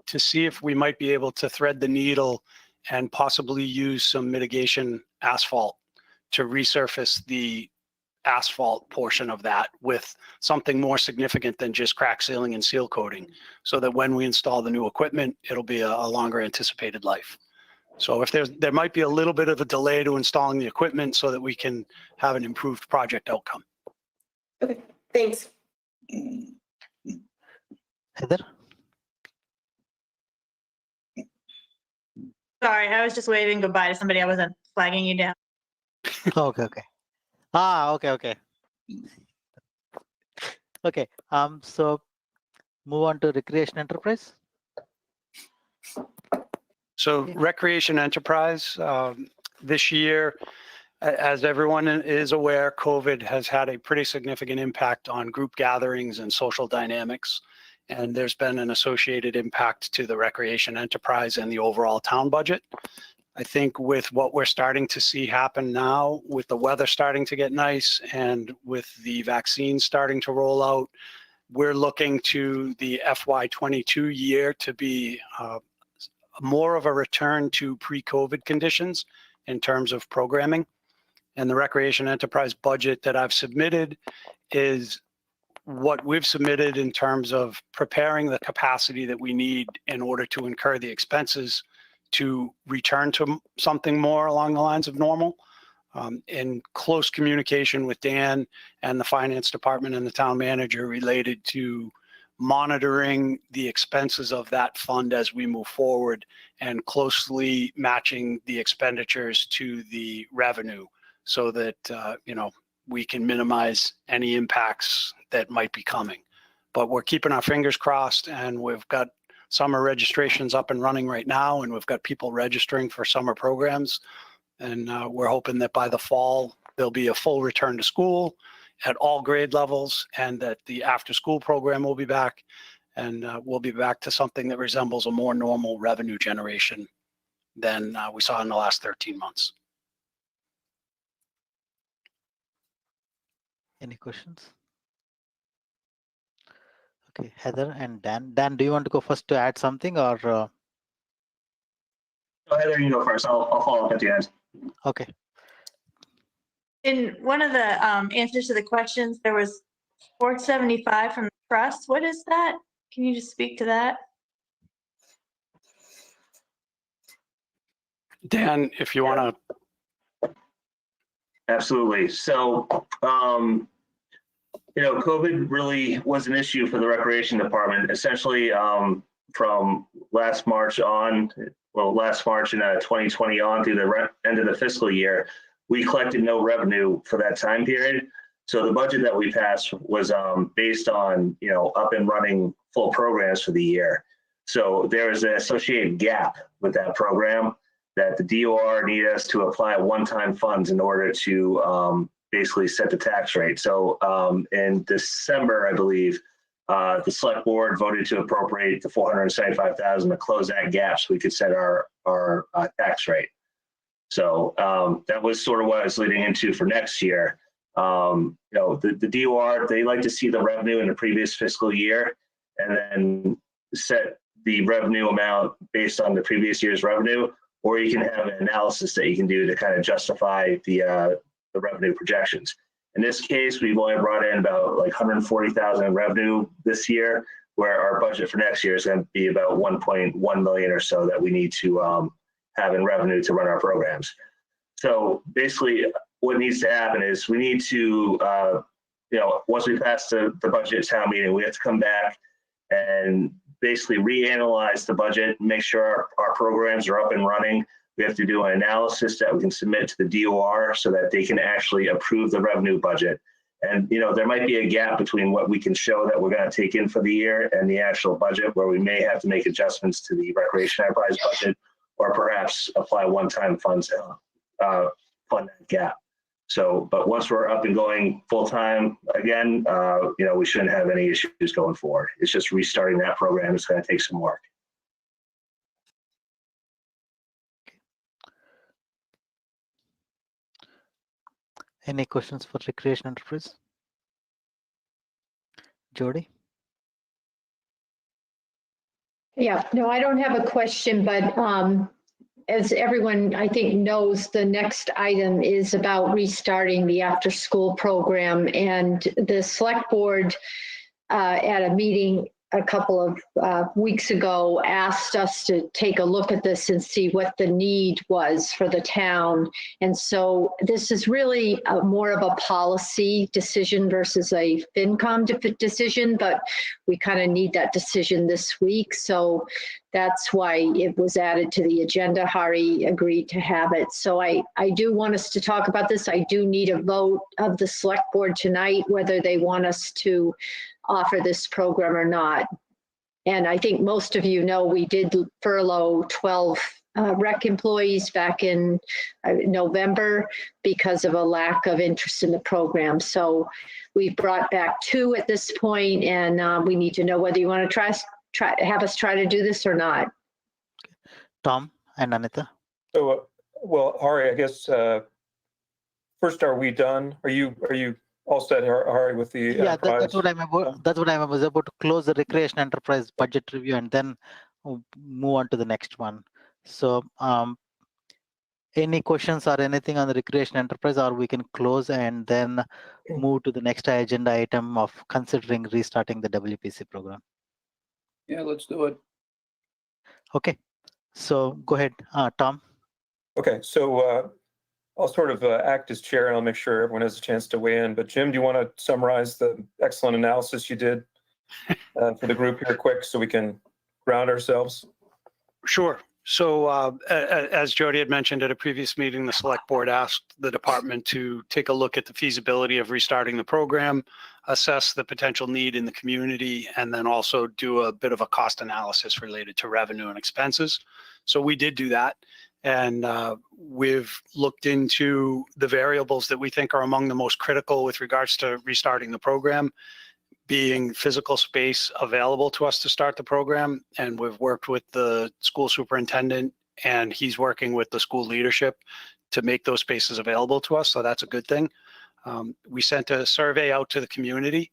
S12: to see if we might be able to thread the needle and possibly use some mitigation asphalt to resurface the asphalt portion of that with something more significant than just crack sealing and seal coating, so that when we install the new equipment, it'll be a longer anticipated life. So if there might be a little bit of a delay to installing the equipment so that we can have an improved project outcome.
S9: Okay, thanks.
S1: Heather?
S4: Sorry, I was just waving goodbye to somebody. I wasn't flagging you down.
S1: Okay. Okay. Okay. So move on to Recreation Enterprise.
S12: So Recreation Enterprise, this year, as everyone is aware, COVID has had a pretty significant impact on group gatherings and social dynamics. and there's been an associated impact to the recreation enterprise and the overall town budget. I think with what we're starting to see happen now, with the weather starting to get nice and with the vaccines starting to roll out, we're looking to the FY22 year to be more of a return to pre-COVID conditions in terms of programming. And the recreation enterprise budget that I've submitted is what we've submitted in terms of preparing the capacity that we need in order to incur the expenses to return to something more along the lines of normal, in close communication with Dan and the finance department and the town manager related to monitoring the expenses of that fund as we move forward and closely matching the expenditures to the revenue so that, we can minimize any impacts that might be coming. But we're keeping our fingers crossed, and we've got summer registrations up and running right now, and we've got people registering for summer programs. And we're hoping that by the fall, there'll be a full return to school at all grade levels, and that the after-school program will be back, and we'll be back to something that resembles a more normal revenue generation than we saw in the last 13 months.
S1: Any questions? Okay, Heather and Dan. Dan, do you want to go first to add something, or?
S7: Go ahead, there you go first. I'll follow up at the end.
S1: Okay.
S4: In one of the answers to the questions, there was 475 from the trust. What is that? Can you just speak to that?
S12: Dan, if you want to.
S7: Absolutely. So, COVID really was an issue for the recreation department. Essentially, from last March in 2020 on through the end of the fiscal year, we collected no revenue for that time period. So the budget that we passed was based on, up and running full programs for the year. So there is an associated gap with that program that the DOR needed us to apply one-time funds in order to basically set the tax rate. So in December, I believe, the select board voted to appropriate the $475,000 to close that gap so we could set our tax rate. So that was sort of what I was leading into for next year. The DOR, they like to see the revenue in the previous fiscal year and then set the revenue amount based on the previous year's revenue, or you can have an analysis that you can do to kind of justify the revenue projections. In this case, we've only brought in about like 140,000 in revenue this year, where our budget for next year is going to be about 1.1 million or so that we need to have in revenue to run our programs. So basically what needs to happen is we need to, once we pass the budget town meeting, we have to come back and basically reanalyze the budget, make sure our programs are up and running. We have to do an analysis that we can submit to the DOR so that they can actually approve the revenue budget. And, there might be a gap between what we can show that we're going to take in for the year and the actual budget, where we may have to make adjustments to the recreation enterprise budget, or perhaps apply one-time funds to fund that gap. So, but once we're up and going full-time again, we shouldn't have any issues going forward. It's just restarting that program. It's going to take some work.
S1: Any questions for recreation enterprise? Jody?
S5: Yeah, no, I don't have a question, but as everyone I think knows, the next item is about restarting the after-school program, and the select board at a meeting a couple of weeks ago asked us to take a look at this and see what the need was for the town. And so this is really more of a policy decision versus a FinCom decision, but we kind of need that decision this week. So that's why it was added to the agenda. Hari agreed to have it. So I do want us to talk about this. I do need a vote of the select board tonight, whether they want us to offer this program or not. And I think most of you know we did furlough 12 rec employees back in November because of a lack of interest in the program. So we've brought back 2 at this point, and we need to know whether you want to have us try to do this or not.
S1: Tom and Anita.
S6: So, well, Hari, I guess first, are we done? Are you all set, Hari, with the
S1: Yeah,
S6: enterprise?
S1: that's what I was about to close the recreation enterprise budget review and then move on to the next one. So, any questions or anything on the recreation enterprise, or we can close and then move to the next agenda item of considering restarting the WPC program.
S8: Yeah, let's do it.
S1: Okay, so go ahead, Tom.
S6: Okay, so I'll sort of act as chair, and I'll make sure everyone has a chance to weigh in. But Jim, do you want to summarize the excellent analysis you did for the group here quick so we can ground ourselves?
S12: Sure. So as Jody had mentioned at a previous meeting, the select board asked the department to take a look at the feasibility of restarting the program, assess the potential need in the community, and then also do a bit of a cost analysis related to revenue and expenses. So we did do that. And we've looked into the variables that we think are among the most critical with regards to restarting the program, being physical space available to us to start the program. And we've worked with the school superintendent, and he's working with the school leadership to make those spaces available to us. So that's a good thing. We sent a survey out to the community,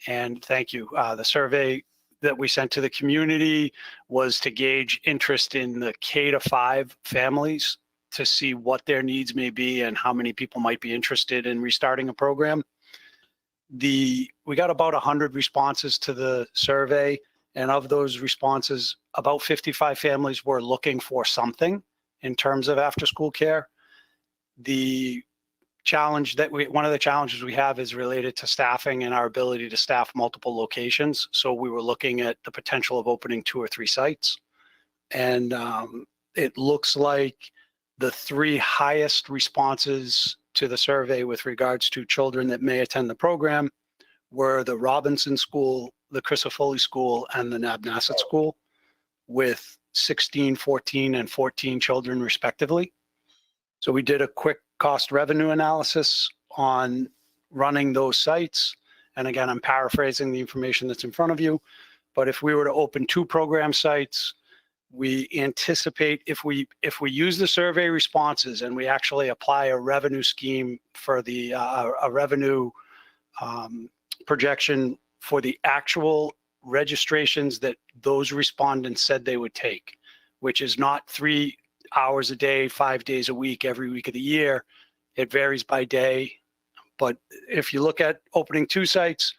S12: and thank you. The survey that we sent to the community was to gauge interest in the K-5 families to see what their needs may be and how many people might be interested in restarting a program. We got about 100 responses to the survey, and of those responses, about 55 families were looking for something in terms of after-school care. One of the challenges we have is related to staffing and our ability to staff multiple locations. So we were looking at the potential of opening 2 or 3 sites. And it looks like the 3 highest responses to the survey with regards to children that may attend the program were the Robinson School, the Crisafulli School, and the Nabnasset School, with 16, 14, and 14 children respectively. So we did a quick cost revenue analysis on running those sites. And again, I'm paraphrasing the information that's in front of you. But if we were to open 2 program sites, we anticipate if we use the survey responses and we actually apply a revenue scheme for the a revenue projection for the actual registrations that those respondents said they would take, which is not 3 hours a day, 5 days a week, every week of the year. It varies by day. But if you look at opening 2 sites,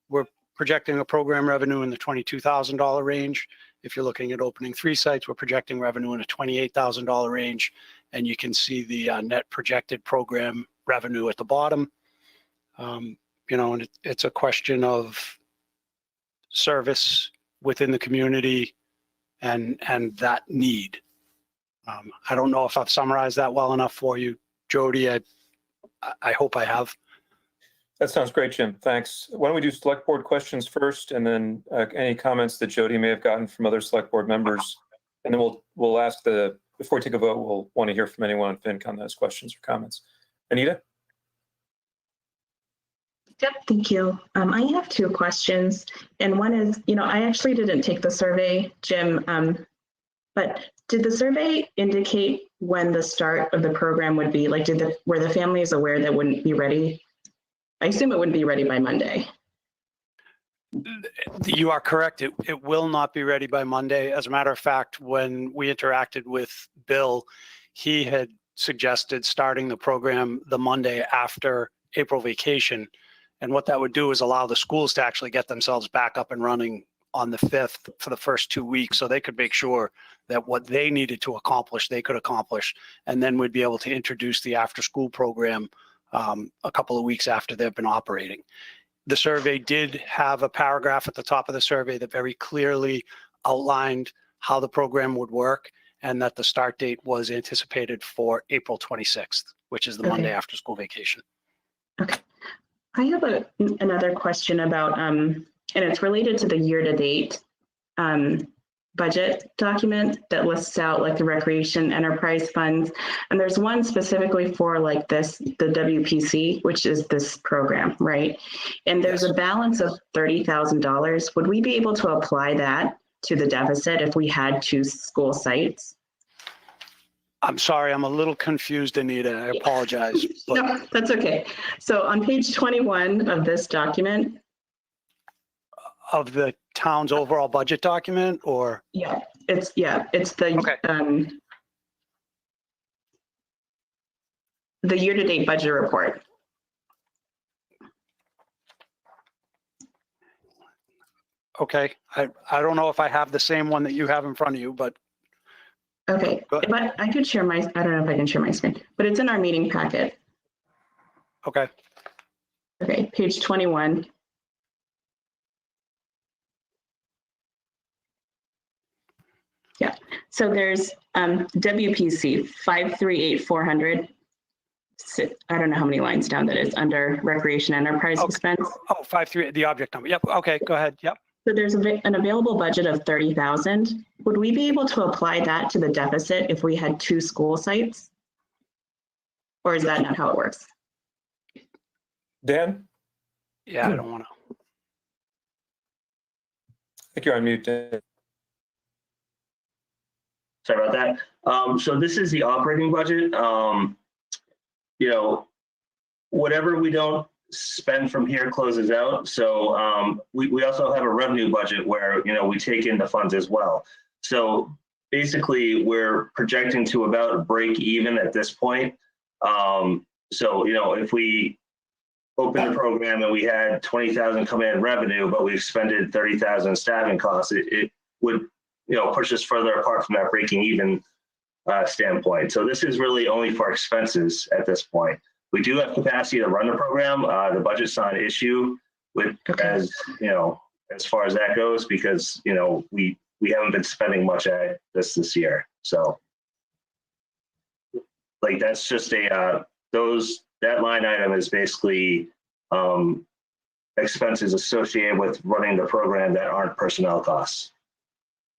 S12: we're projecting a program revenue in the $22,000 range. If you're looking at opening 3 sites, we're projecting revenue in a $28,000 range. And you can see the net projected program revenue at the bottom. And it's a question of service within the community and that need. I don't know if I've summarized that well enough for you, Jody. I hope I have.
S6: That sounds great, Jim. Thanks. Why don't we do select board questions first, and then any comments that Jody may have gotten from other select board members, and then we'll ask before we take a vote, we'll want to hear from anyone on FinCom that has questions or comments. Anita?
S10: Yep, thank you. I have 2 questions, and one is, I actually didn't take the survey, Jim, but did the survey indicate when the start of the program would be? Like, were the families aware that wouldn't be ready? I assume it wouldn't be ready by Monday.
S12: You are correct. It will not be ready by Monday. As a matter of fact, when we interacted with Bill, he had suggested starting the program the Monday after April vacation. And what that would do is allow the schools to actually get themselves back up and running on the 5th for the first 2 weeks, so they could make sure that what they needed to accomplish, they could accomplish. And then we'd be able to introduce the after-school program a couple of weeks after they've been operating. The survey did have a paragraph at the top of the survey that very clearly outlined how the program would work, and that the start date was anticipated for April 26th, which is the Monday after school vacation.
S10: Okay. I have another question about, and it's related to the year-to-date budget document that lists out like the recreation enterprise funds. And there's one specifically for like this, the WPC, which is this program, right? And there's a balance of $30,000. Would we be able to apply that to the deficit if we had 2 school sites?
S12: I'm sorry, I'm a little confused, Anita. I apologize. But
S10: No, that's okay. So on page 21 of this document,
S12: of the town's overall budget document, or?
S10: it's the
S12: Okay.
S10: The year-to-date budget report.
S12: Okay, I don't know if I have the same one that you have in front of you, but
S10: Okay,
S12: Go ahead.
S10: if I could share my, I don't know if I can share my screen, but it's in our meeting packet.
S12: okay.
S10: Okay, page 21. Yeah, so there's WPC 538400. I don't know how many lines down that is under recreation enterprise
S12: Okay.
S10: expense.
S12: Oh, 53, the object number. Yep, okay, go ahead. Yep.
S10: So there's an available budget of 30,000. Would we be able to apply that to the deficit if we had 2 school sites? Or is that not how it works?
S6: Dan,
S12: Yeah, I don't want to.
S6: I think you're on mute, Dan.
S7: Sorry about that. So this is the operating budget. You know, whatever we don't spend from here closes out. So we also have a revenue budget where, you know, we take in the funds as well. So basically we're projecting to about break even at this point. So, you know, if we open the program and we had 20,000 come in revenue, but we expended 30,000 staffing costs, it would, you know, push us further apart from that breaking even standpoint. So this is really only for expenses at this point. We do have capacity to run the program. The budget's not an issue with, as you know, as far as that goes, because, you know, we haven't been spending much at this year. So like, that's just a, that line item is basically expenses associated with running the program that aren't personnel costs.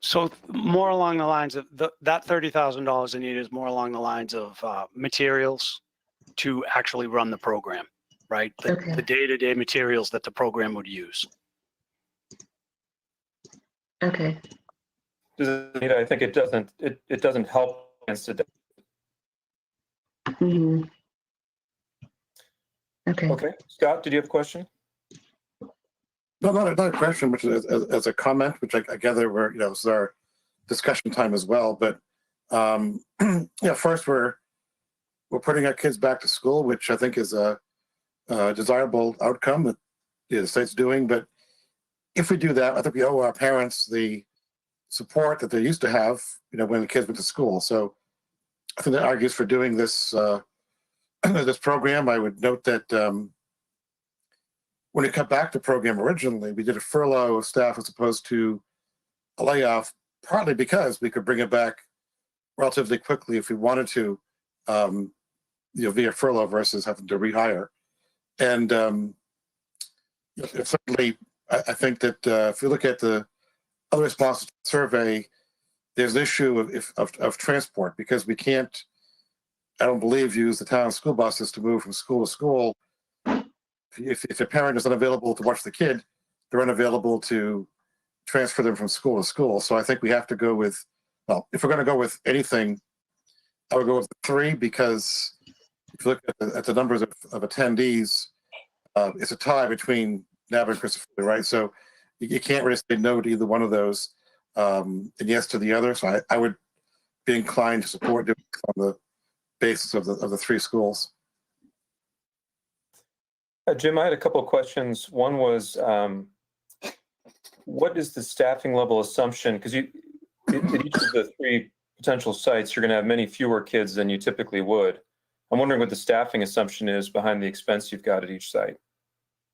S12: So more along the lines of that $30,000 in need is more along the lines of materials to actually run the program, right? The day-to-day materials that the program would use.
S10: Okay.
S6: I think it doesn't help against it.
S10: Mm-hmm. Okay.
S6: Okay, Scott, did you have a question?
S14: No, not a question, which is as a comment, which I gather we're, you know, this is our discussion time as well. But yeah, first we're putting our kids back to school, which I think is a desirable outcome that the state's doing. But if we do that, I think we owe our parents the support that they used to have, you know, when the kids went to school. So I think that argues for doing this this program. I would note that when we cut back the program originally, we did a furlough of staff as opposed to a layoff, partly because we could bring it back relatively quickly if we wanted to, you know, via furlough versus having to rehire. And certainly, I think that if you look at the other responses to the survey, there's an issue of transport, because we can't, I don't believe, use the town school buses to move from school to school. If a parent is unavailable to watch the kid, they're unavailable to transfer them from school to school. So I think we have to go with, well, if we're going to go with anything, I would go with 3, because if you look at the numbers of attendees, it's a tie between Nab and Christopher, right? So you can't really say no to either one of those and yes to the other. So I would be inclined to support doing it on the basis of the 3 schools.
S6: Jim, I had a couple of questions. One was, what is the staffing level assumption? Because at each of the 3 potential sites, you're going to have many fewer kids than you typically would. I'm wondering what the staffing assumption is behind the expense you've got at each site.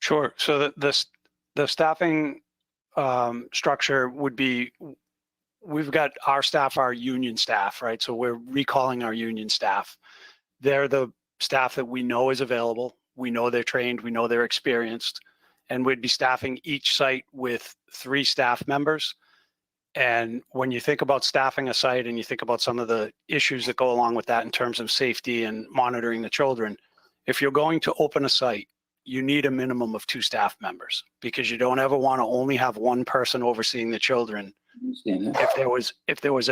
S12: Sure. So the staffing structure would be, we've got our staff, our union staff, right? So we're recalling our union staff. They're the staff that we know is available. We know they're trained, we know they're experienced, and we'd be staffing each site with 3 staff members. And when you think about staffing a site and you think about some of the issues that go along with that in terms of safety and monitoring the children, if you're going to open a site, you need a minimum of 2 staff members, because you don't ever want to only have one person overseeing the children. If there was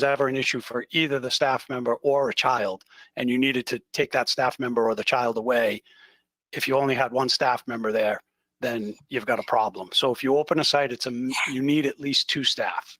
S12: ever an issue for either the staff member or a child, and you needed to take that staff member or the child away, if you only had one staff member there, then you've got a problem. So if you open a site, you need at least 2 staff.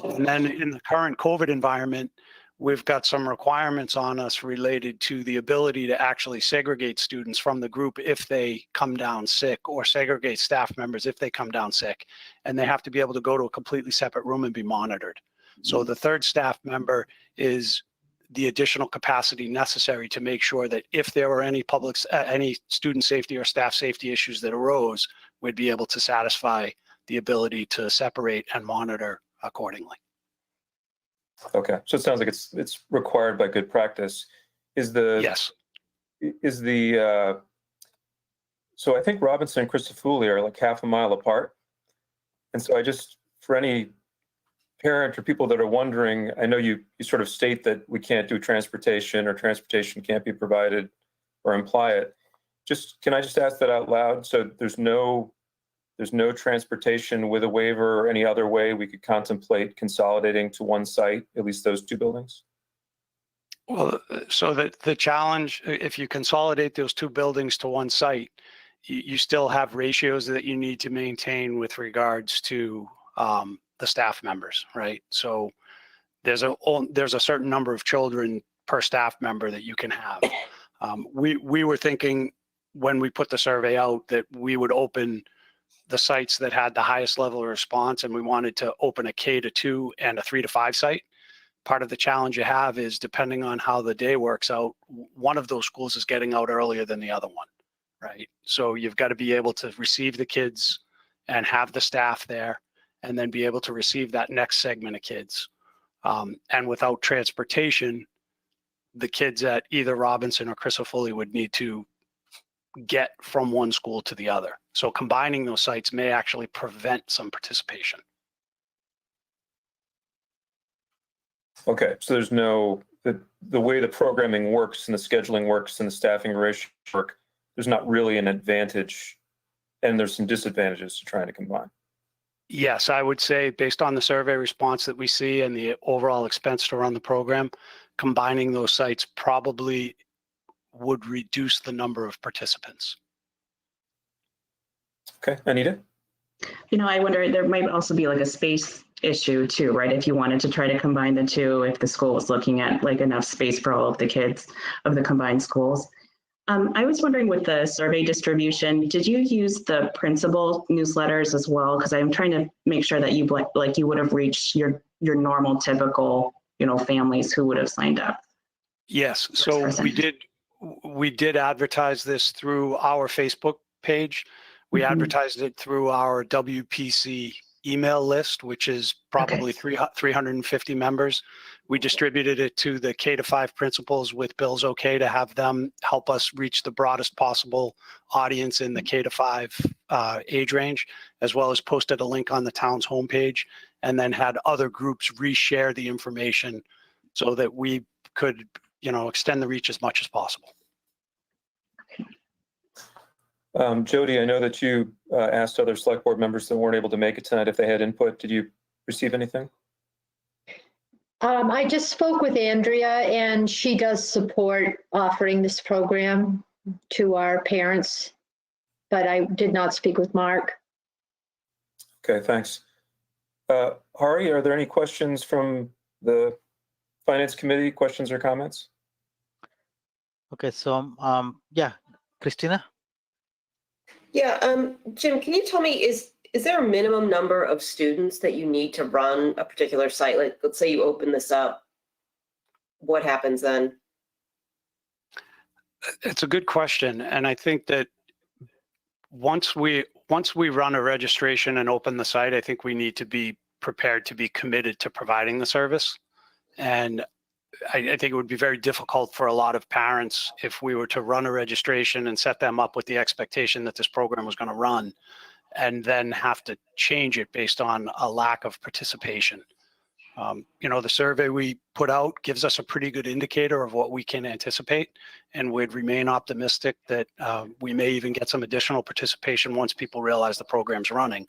S12: And then in the current COVID environment, we've got some requirements on us related to the ability to actually segregate students from the group if they come down sick, or segregate staff members if they come down sick. And they have to be able to go to a completely separate room and be monitored. So the 3rd staff member is the additional capacity necessary to make sure that if there were any any student safety or staff safety issues that arose, we'd be able to satisfy the ability to separate and monitor accordingly.
S6: Okay, so it sounds like it's required by good practice.
S12: Yes.
S6: So I think Robinson and Christofouli are like half a mile apart. And so for any parent or people that are wondering, I know you sort of state that we can't do transportation, or transportation can't be provided, or imply it. Can I just ask that out loud? So there's no transportation with a waiver or any other way we could contemplate consolidating to one site, at least those 2 buildings?
S12: Well, so the challenge, if you consolidate those 2 buildings to one site, you still have ratios that you need to maintain with regards to the staff members, right? So there's a certain number of children per staff member that you can have. We were thinking when we put the survey out that we would open the sites that had the highest level of response, and we wanted to open a K-2 and a 3-5 site. Part of the challenge you have is, depending on how the day works out, one of those schools is getting out earlier than the other one, right? So you've got to be able to receive the kids and have the staff there, and then be able to receive that next segment of kids. And without transportation, the kids at either Robinson or Christofouli would need to get from one school to the other. So combining those sites may actually prevent some participation.
S6: Okay, so there's the way the programming works and the scheduling works and the staffing ratio work, there's not really an advantage, and there's some disadvantages to trying to combine.
S12: Yes, I would say, based on the survey response that we see and the overall expense to run the program, combining those sites probably would reduce the number of participants.
S6: Okay, Anita?
S10: I wonder, there might also be like a space issue too, right? If you wanted to try to combine the 2, if the school was looking at like enough space for all of the kids of the combined schools. I was wondering, with the survey distribution, did you use the principal newsletters as well? Because I'm trying to make sure that you would have reached your normal, typical, families who would have signed up.
S12: Yes, so we did advertise this through our Facebook page. We advertised it through our WPC email list, which is probably 350 members. We distributed it to the K-5 principals with Bill's okay to have them help us reach the broadest possible audience in the K-5 age range, as well as posted a link on the town's homepage, and then had other groups reshare the information so that we could, extend the reach as much as possible.
S6: Jody, I know that you asked other select board members that weren't able to make it tonight if they had input. Did you receive anything?
S5: I just spoke with Andrea, and she does support offering this program to our parents, but I did not speak with Mark.
S6: Okay, thanks. Hari, are there any questions from the Finance Committee, questions or comments?
S1: Okay, so yeah, Christina?
S9: Yeah, Jim, can you tell me, is there a minimum number of students that you need to run a particular site? Like, let's say you open this up, what happens then?
S12: It's a good question. And I think that once we run a registration and open the site, I think we need to be prepared to be committed to providing the service. And I think it would be very difficult for a lot of parents if we were to run a registration and set them up with the expectation that this program was going to run, and then have to change it based on a lack of participation. The survey we put out gives us a pretty good indicator of what we can anticipate, and we'd remain optimistic that we may even get some additional participation once people realize the program's running.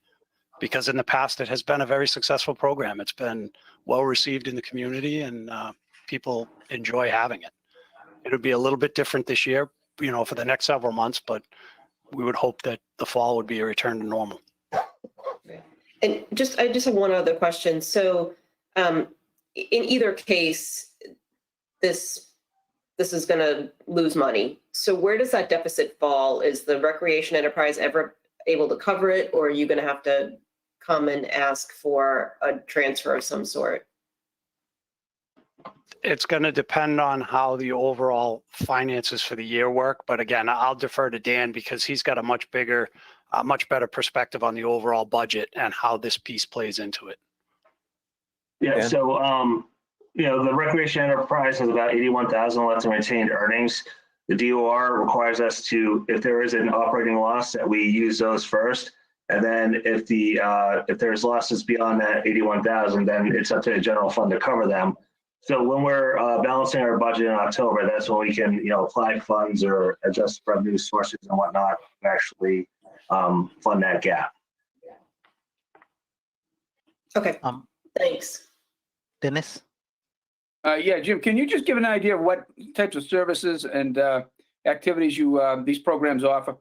S12: Because in the past, it has been a very successful program. It's been well received in the community, and people enjoy having it. It'll be a little bit different this year, for the next several months, but we would hope that the fall would be a return to normal.
S9: And I just have one other question. So in either case, this is going to lose money. So where does that deficit fall? Is the recreation enterprise ever able to cover it, or are you going to have to come and ask for a transfer of some sort?
S12: It's going to depend on how the overall finances for the year work. But again, I'll defer to Dan because he's got a much better perspective on the overall budget and how this piece plays into it.
S7: Yeah,
S6: Dan?
S7: so, the recreation enterprise has about 81,000 left in retained earnings. The DOR requires us to, if there is an operating loss, that we use those first. And then if there's losses beyond that 81,000, then it's up to the general fund to cover them. So when we're balancing our budget in October, that's when we can, apply funds or adjust revenue sources and whatnot to actually fund that gap.
S9: Okay, thanks.
S1: Dennis?
S8: Yeah, Jim, can you just give an idea of what types of services and activities these programs offer?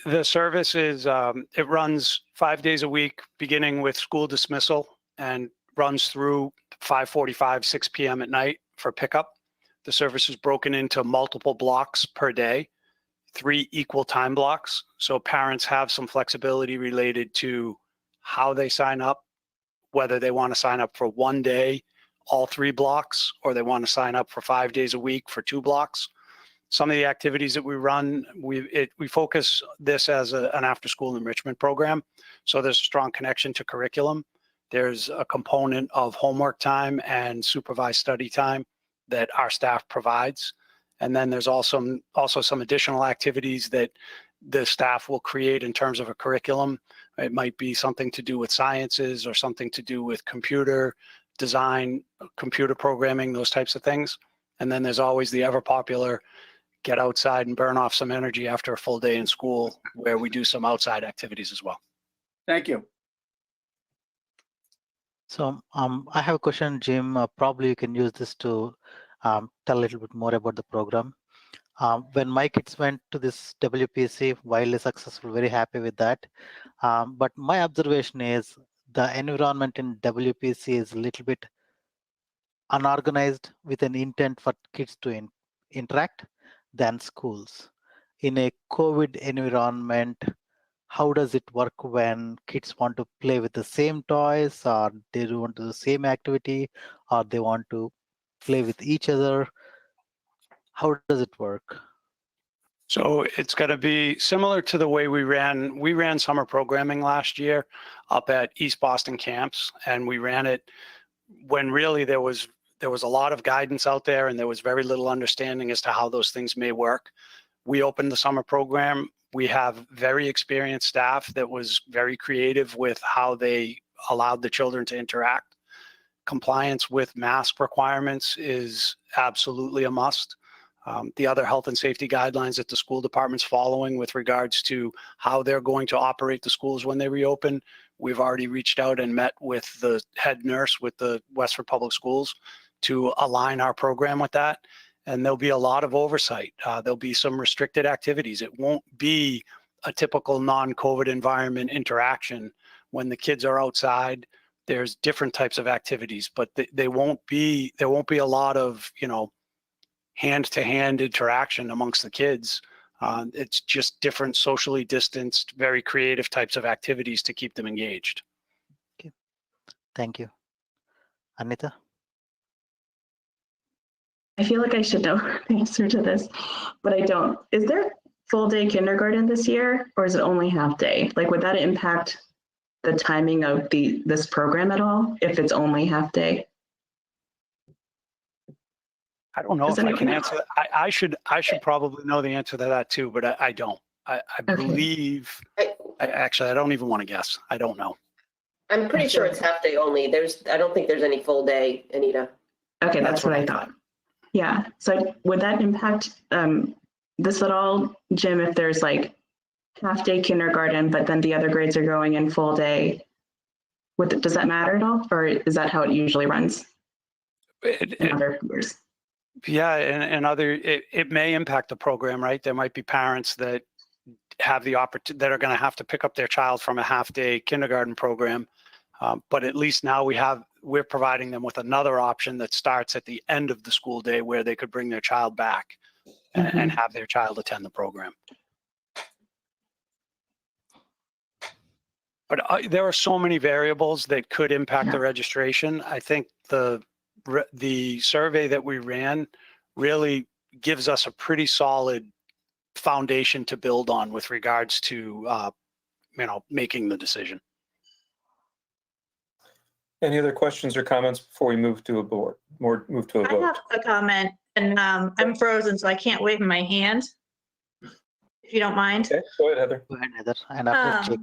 S12: The service is, it runs 5 days a week, beginning with school dismissal, and runs through 5:45, 6 p.m. at night for pickup. The service is broken into multiple blocks per day, 3 equal time blocks. So parents have some flexibility related to how they sign up, whether they want to sign up for 1 day, all 3 blocks, or they want to sign up for 5 days a week for 2 blocks. Some of the activities that we run, we focus this as an after-school enrichment program. So there's a strong connection to curriculum. There's a component of homework time and supervised study time that our staff provides. And then there's also some additional activities that the staff will create in terms of a curriculum. It might be something to do with sciences or something to do with computer design, computer programming, those types of things. And then there's always the ever popular get outside and burn off some energy after a full day in school, where we do some outside activities as well.
S8: Thank you.
S1: So I have a question, Jim. Probably you can use this to tell a little bit more about the program. When my kids went to this WPC, wildly successful, very happy with that. But my observation is the environment in WPC is a little bit unorganized with an intent for kids to interact than schools. In a COVID environment, how does it work when kids want to play with the same toys, or they want to do the same activity, or they want to play with each other? How does it work?
S12: So it's going to be similar to the way we ran summer programming last year up at East Boston camps, and we ran it when really there was a lot of guidance out there and there was very little understanding as to how those things may work. We opened the summer program. We have very experienced staff that was very creative with how they allowed the children to interact. Compliance with mask requirements is absolutely a must. The other health and safety guidelines that the school department's following with regards to how they're going to operate the schools when they reopen, we've already reached out and met with the head nurse with the Westford Public Schools to align our program with that. And there'll be a lot of oversight. There'll be some restricted activities. It won't be a typical non-COVID environment interaction. When the kids are outside, there's different types of activities, but there won't be a lot of, hand-to-hand interaction amongst the kids. It's just different socially distanced, very creative types of activities to keep them engaged.
S1: Okay. Thank you. Anita?
S10: I feel like I should know the answer to this, but I don't. Is there full day kindergarten this year, or is it only half day? Like, would that impact the timing of this program at all if it's only half day?
S12: I don't know
S10: Does
S12: if I can
S10: anyone-
S12: answer that. I should probably know the answer to that too, but I don't. I believe, actually, I don't even want to guess. I don't know.
S9: I'm pretty sure it's half day only. I don't think there's any full day, Anita.
S10: Okay, that's what I thought. Yeah, so would that impact this at all, Jim, if there's like half-day kindergarten, but then the other grades are going in full day? Does that matter at all, or is that how it usually runs in other years?
S12: Yeah, and it may impact the program, right? There might be parents that have the opportunity, that are going to have to pick up their child from a half-day kindergarten program. But at least now we're providing them with another option that starts at the end of the school day where they could bring their child back and have their child attend the program. But there are so many variables that could impact the registration. I think the survey that we ran really gives us a pretty solid foundation to build on with regards to making the decision.
S6: Any other questions or comments before we move to a vote?
S4: I have a comment, and I'm frozen, so I can't wave my hand, if you don't mind.
S6: Okay, go ahead, Heather.
S1: Go ahead, Heather. And after Jake.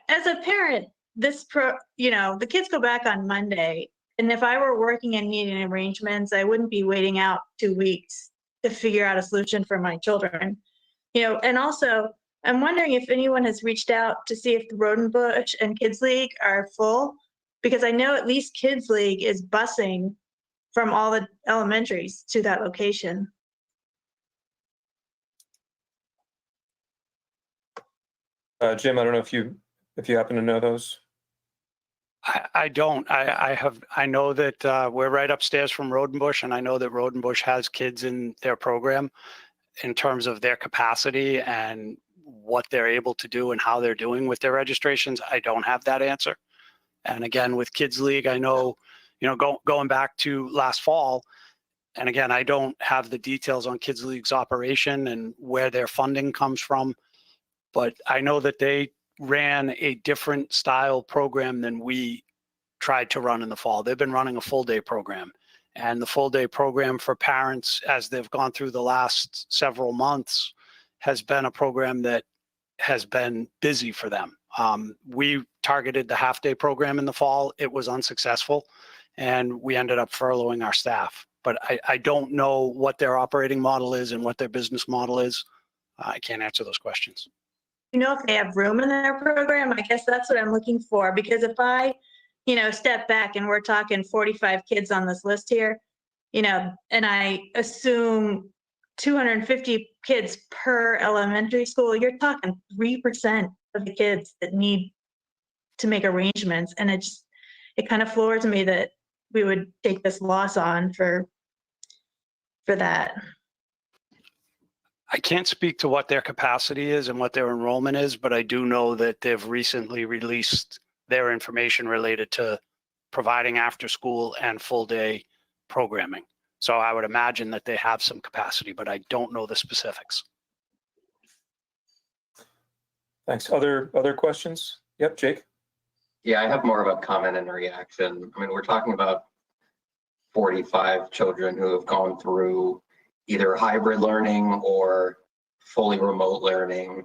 S4: As a parent, the kids go back on Monday, and if I were working and needing arrangements, I wouldn't be waiting out 2 weeks to figure out a solution for my children. And also, I'm wondering if anyone has reached out to see if the Roden Bush and Kids League are full, because I know at least Kids League is busing from all the elementaries to that location.
S6: Jim, I don't know if you happen to know those.
S12: I don't. I know that we're right upstairs from Roden Bush, and I know that Roden Bush has kids in their program. In terms of their capacity and what they're able to do and how they're doing with their registrations, I don't have that answer. And again, with Kids League, I know, going back to last fall, and again, I don't have the details on Kids League's operation and where their funding comes from, but I know that they ran a different style program than we tried to run in the fall. They've been running a full day program. And the full day program for parents, as they've gone through the last several months, has been a program that has been busy for them. We targeted the half day program in the fall. It was unsuccessful, and we ended up furloughing our staff. But I don't know what their operating model is and what their business model is. I can't answer those questions.
S4: If they have room in their program, I guess that's what I'm looking for, because if I step back and we're talking 45 kids on this list here, and I assume 250 kids per elementary school, you're talking 3% of the kids that need to make arrangements. And it kind of floors me that we would take this loss on for that.
S12: I can't speak to what their capacity is and what their enrollment is, but I do know that they've recently released their information related to providing after school and full day programming. So I would imagine that they have some capacity, but I don't know the specifics.
S6: Thanks. Other questions? Yep, Jake.
S15: Yeah, I have more of a comment and a reaction. I mean, we're talking about 45 children who have gone through either hybrid learning or fully remote learning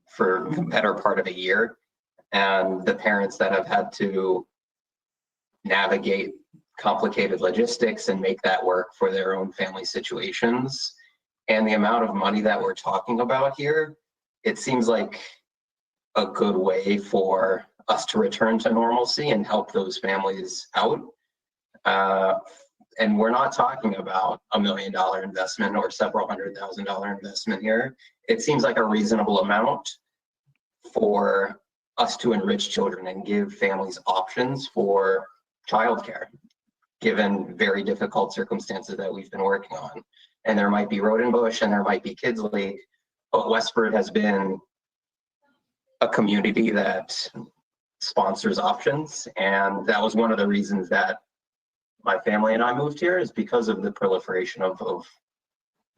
S15: for the better part of a year. And the parents that have had to navigate complicated logistics and make that work for their own family situations. And the amount of money that we're talking about here, it seems like a good way for us to return to normalcy and help those families out. And we're not talking about $1 million investment or several $100,000 investment here. It seems like a reasonable amount for us to enrich children and give families options for childcare, given very difficult circumstances that we've been working on. And there might be Roden Bush and there might be Kids League, but Westford has been a community that sponsors options. And that was one of the reasons that my family and I moved here, is because of the proliferation of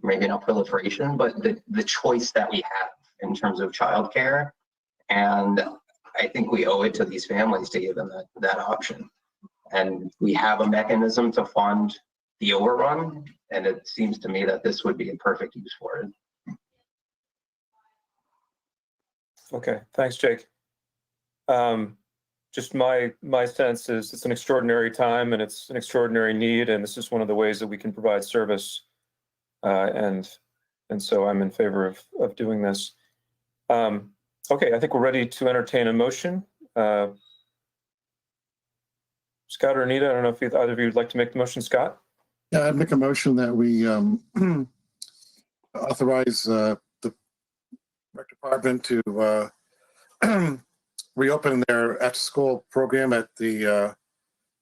S15: maybe not proliferation, but the choice that we have in terms of childcare. And I think we owe it to these families to give them that option. And we have a mechanism to fund the overrun. And it seems to me that this would be a perfect use for it.
S6: Okay, thanks, Jake. Just my sense is it's an extraordinary time and it's an extraordinary need, and this is one of the ways that we can provide service. And so I'm in favor of doing this. Okay, I think we're ready to entertain a motion. Scott or Anita, I don't know if either of you would like to make the motion. Scott?
S14: Yeah, I'd make a motion that we authorize the rec department to reopen their after-school program at the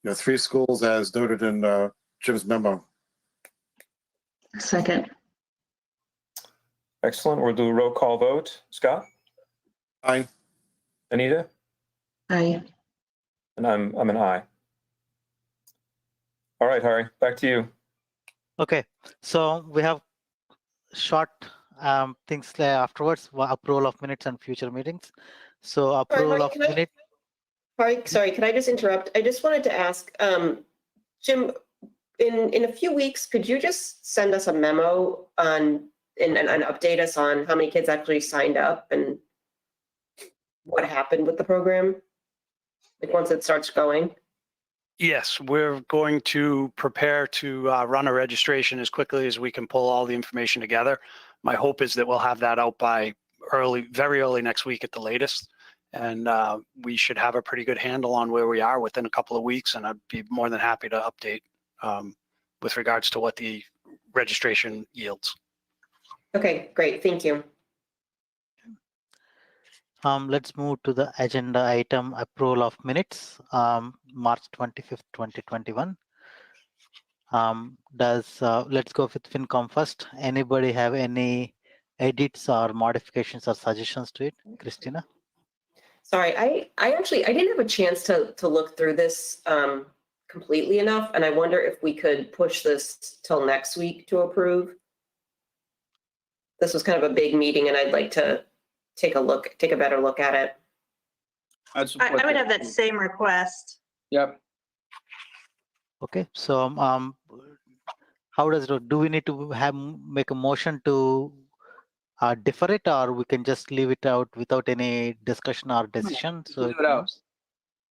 S14: 3 schools as noted in Jim's memo.
S10: Second.
S6: Excellent. We'll do a roll call vote. Scott?
S14: Aye.
S6: Anita?
S10: Aye.
S6: And I'm an aye. All right, Hari, back to you.
S1: Okay, so we have short things afterwards, approval of minutes and future meetings. So approval of minute.
S9: Sorry, can I just interrupt? I just wanted to ask, Jim, in a few weeks, could you just send us a memo on and update us on how many kids actually signed up and what happened with the program? Like once it starts going?
S12: Yes, we're going to prepare to run a registration as quickly as we can pull all the information together. My hope is that we'll have that out by very early next week at the latest. And we should have a pretty good handle on where we are within a couple of weeks. And I'd be more than happy to update with regards to what the registration yields.
S9: Okay, great. Thank you.
S1: Let's move to the agenda item approval of minutes, March 25th, 2021. Let's go with FinCom first. Anybody have any edits or modifications or suggestions to it? Christina?
S9: Sorry, I didn't have a chance to look through this completely enough, and I wonder if we could push this till next week to approve. This was kind of a big meeting, and I'd like to take a better look at it.
S4: I would have that same request.
S8: Yep.
S1: Okay, so how does it, do we need to make a motion to defer it, or we can just leave it out without any discussion or decision? So
S8: Leave it out.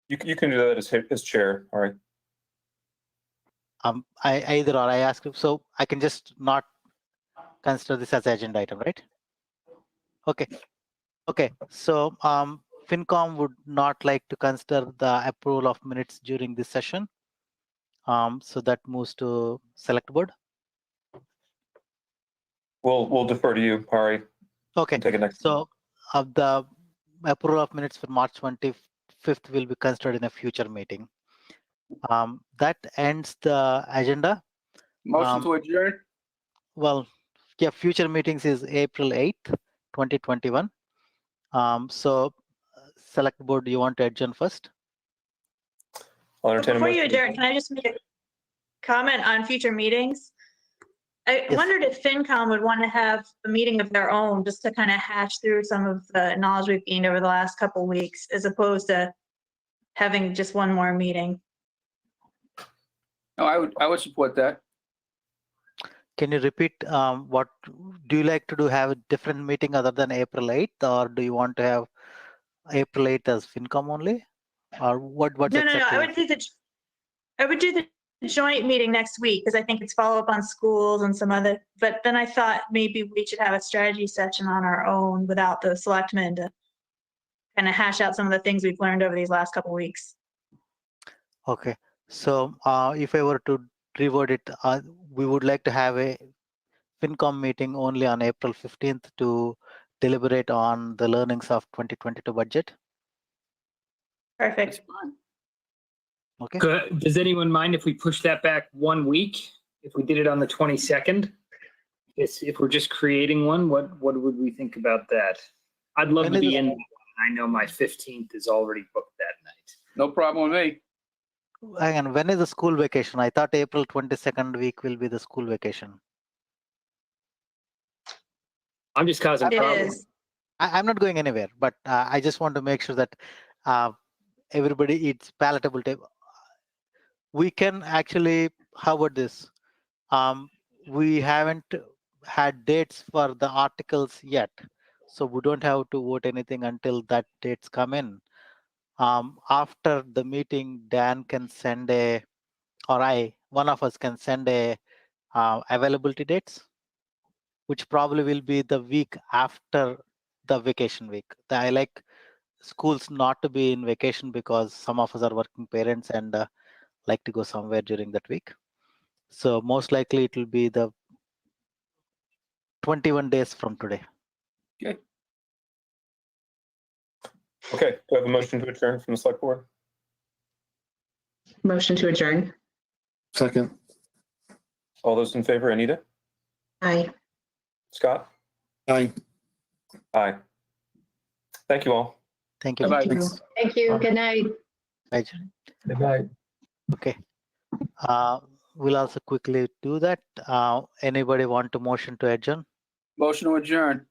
S6: You can do that as chair. All right.
S1: I ask, so I can just not consider this as agenda item, right? Okay, so FinCom would not like to consider the approval of minutes during this session. So that moves to select board.
S6: We'll defer to you, Hari.
S1: Okay,
S6: Take it next.
S1: so the approval of minutes for March 25th will be considered in a future meeting. That ends the agenda.
S8: Motion to adjourn?
S1: Well, yeah, future meetings is April 8th, 2021. So select board, do you want to adjourn first?
S6: I'll entertain a
S4: Before you
S6: motion.
S4: adjourn, can I just make a comment on future meetings? I wondered if FinCom would want to have a meeting of their own just to kind of hash through some of the knowledge we've gained over the last couple of weeks, as opposed to having just one more meeting.
S8: No, I would support that.
S1: Can you repeat what do you like to do? Have a different meeting other than April 8th, or do you want to have April 8th as FinCom only, or what's
S4: No,
S1: exactly?
S4: I would do the joint meeting next week because I think it's follow up on schools and some other. But then I thought maybe we should have a strategy session on our own without the selectmen to kind of hash out some of the things we've learned over these last couple of weeks.
S1: Okay, so if I were to reword it, we would like to have a FinCom meeting only on April 15th to deliberate on the learnings of 2022 budget.
S4: Perfect.
S1: Okay.
S16: Does anyone mind if we push that back 1 week? If we did it on the 22nd? If we're just creating one, what would we think about that? I'd love to be in that one. I know my 15th is already booked that night.
S8: No problem with me.
S1: Hang on, when is the school vacation? I thought April 22nd week will be the school vacation.
S16: I'm just causing problems.
S1: I'm not going anywhere, but I just want to make sure that everybody eats palatable. We can actually, how about this? We haven't had dates for the articles yet, so we don't have to vote anything until that dates come in. After the meeting, Dan can send one of us can send a availability dates, which probably will be the week after the vacation week. I like schools not to be in vacation because some of us are working parents and like to go somewhere during that week. So most likely it will be the 21 days from today.
S6: Okay, do I have a motion to adjourn from the select board?
S10: Motion to adjourn.
S14: Second.
S6: All those in favor, Anita?
S10: Aye.
S6: Scott?
S14: Aye.
S6: Aye. Thank you all.
S1: Thank you.
S8: Bye-bye.
S14: Thanks.
S5: Thank you. Good night.
S1: Bye, Jen.
S3: Good night.
S1: Okay. We'll also quickly do that. Anybody want to motion to adjourn?
S8: Motion to adjourn.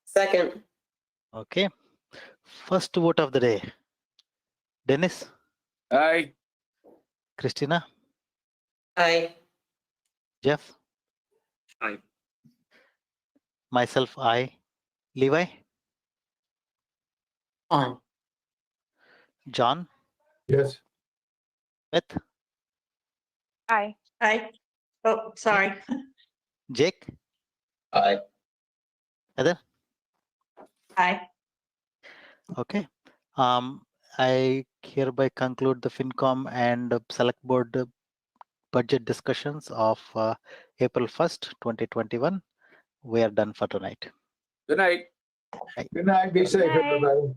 S9: Second.
S1: Okay. First vote of the day. Dennis,
S8: Aye.
S1: Christina,
S9: Aye.
S1: Jeff.
S16: Aye.
S1: Myself, I. Levi,
S15: On.
S1: John,
S3: Yes.
S1: Beth,
S4: Aye. Oh, sorry.
S1: Jake,
S15: Aye.
S1: Heather.
S4: Aye.
S1: Okay. I hereby conclude the FinCom and Select Board budget discussions of April 1st, 2021. We are done for tonight.
S8: Good night.
S3: Good night. Be safe,
S4: Night.
S3: everybody.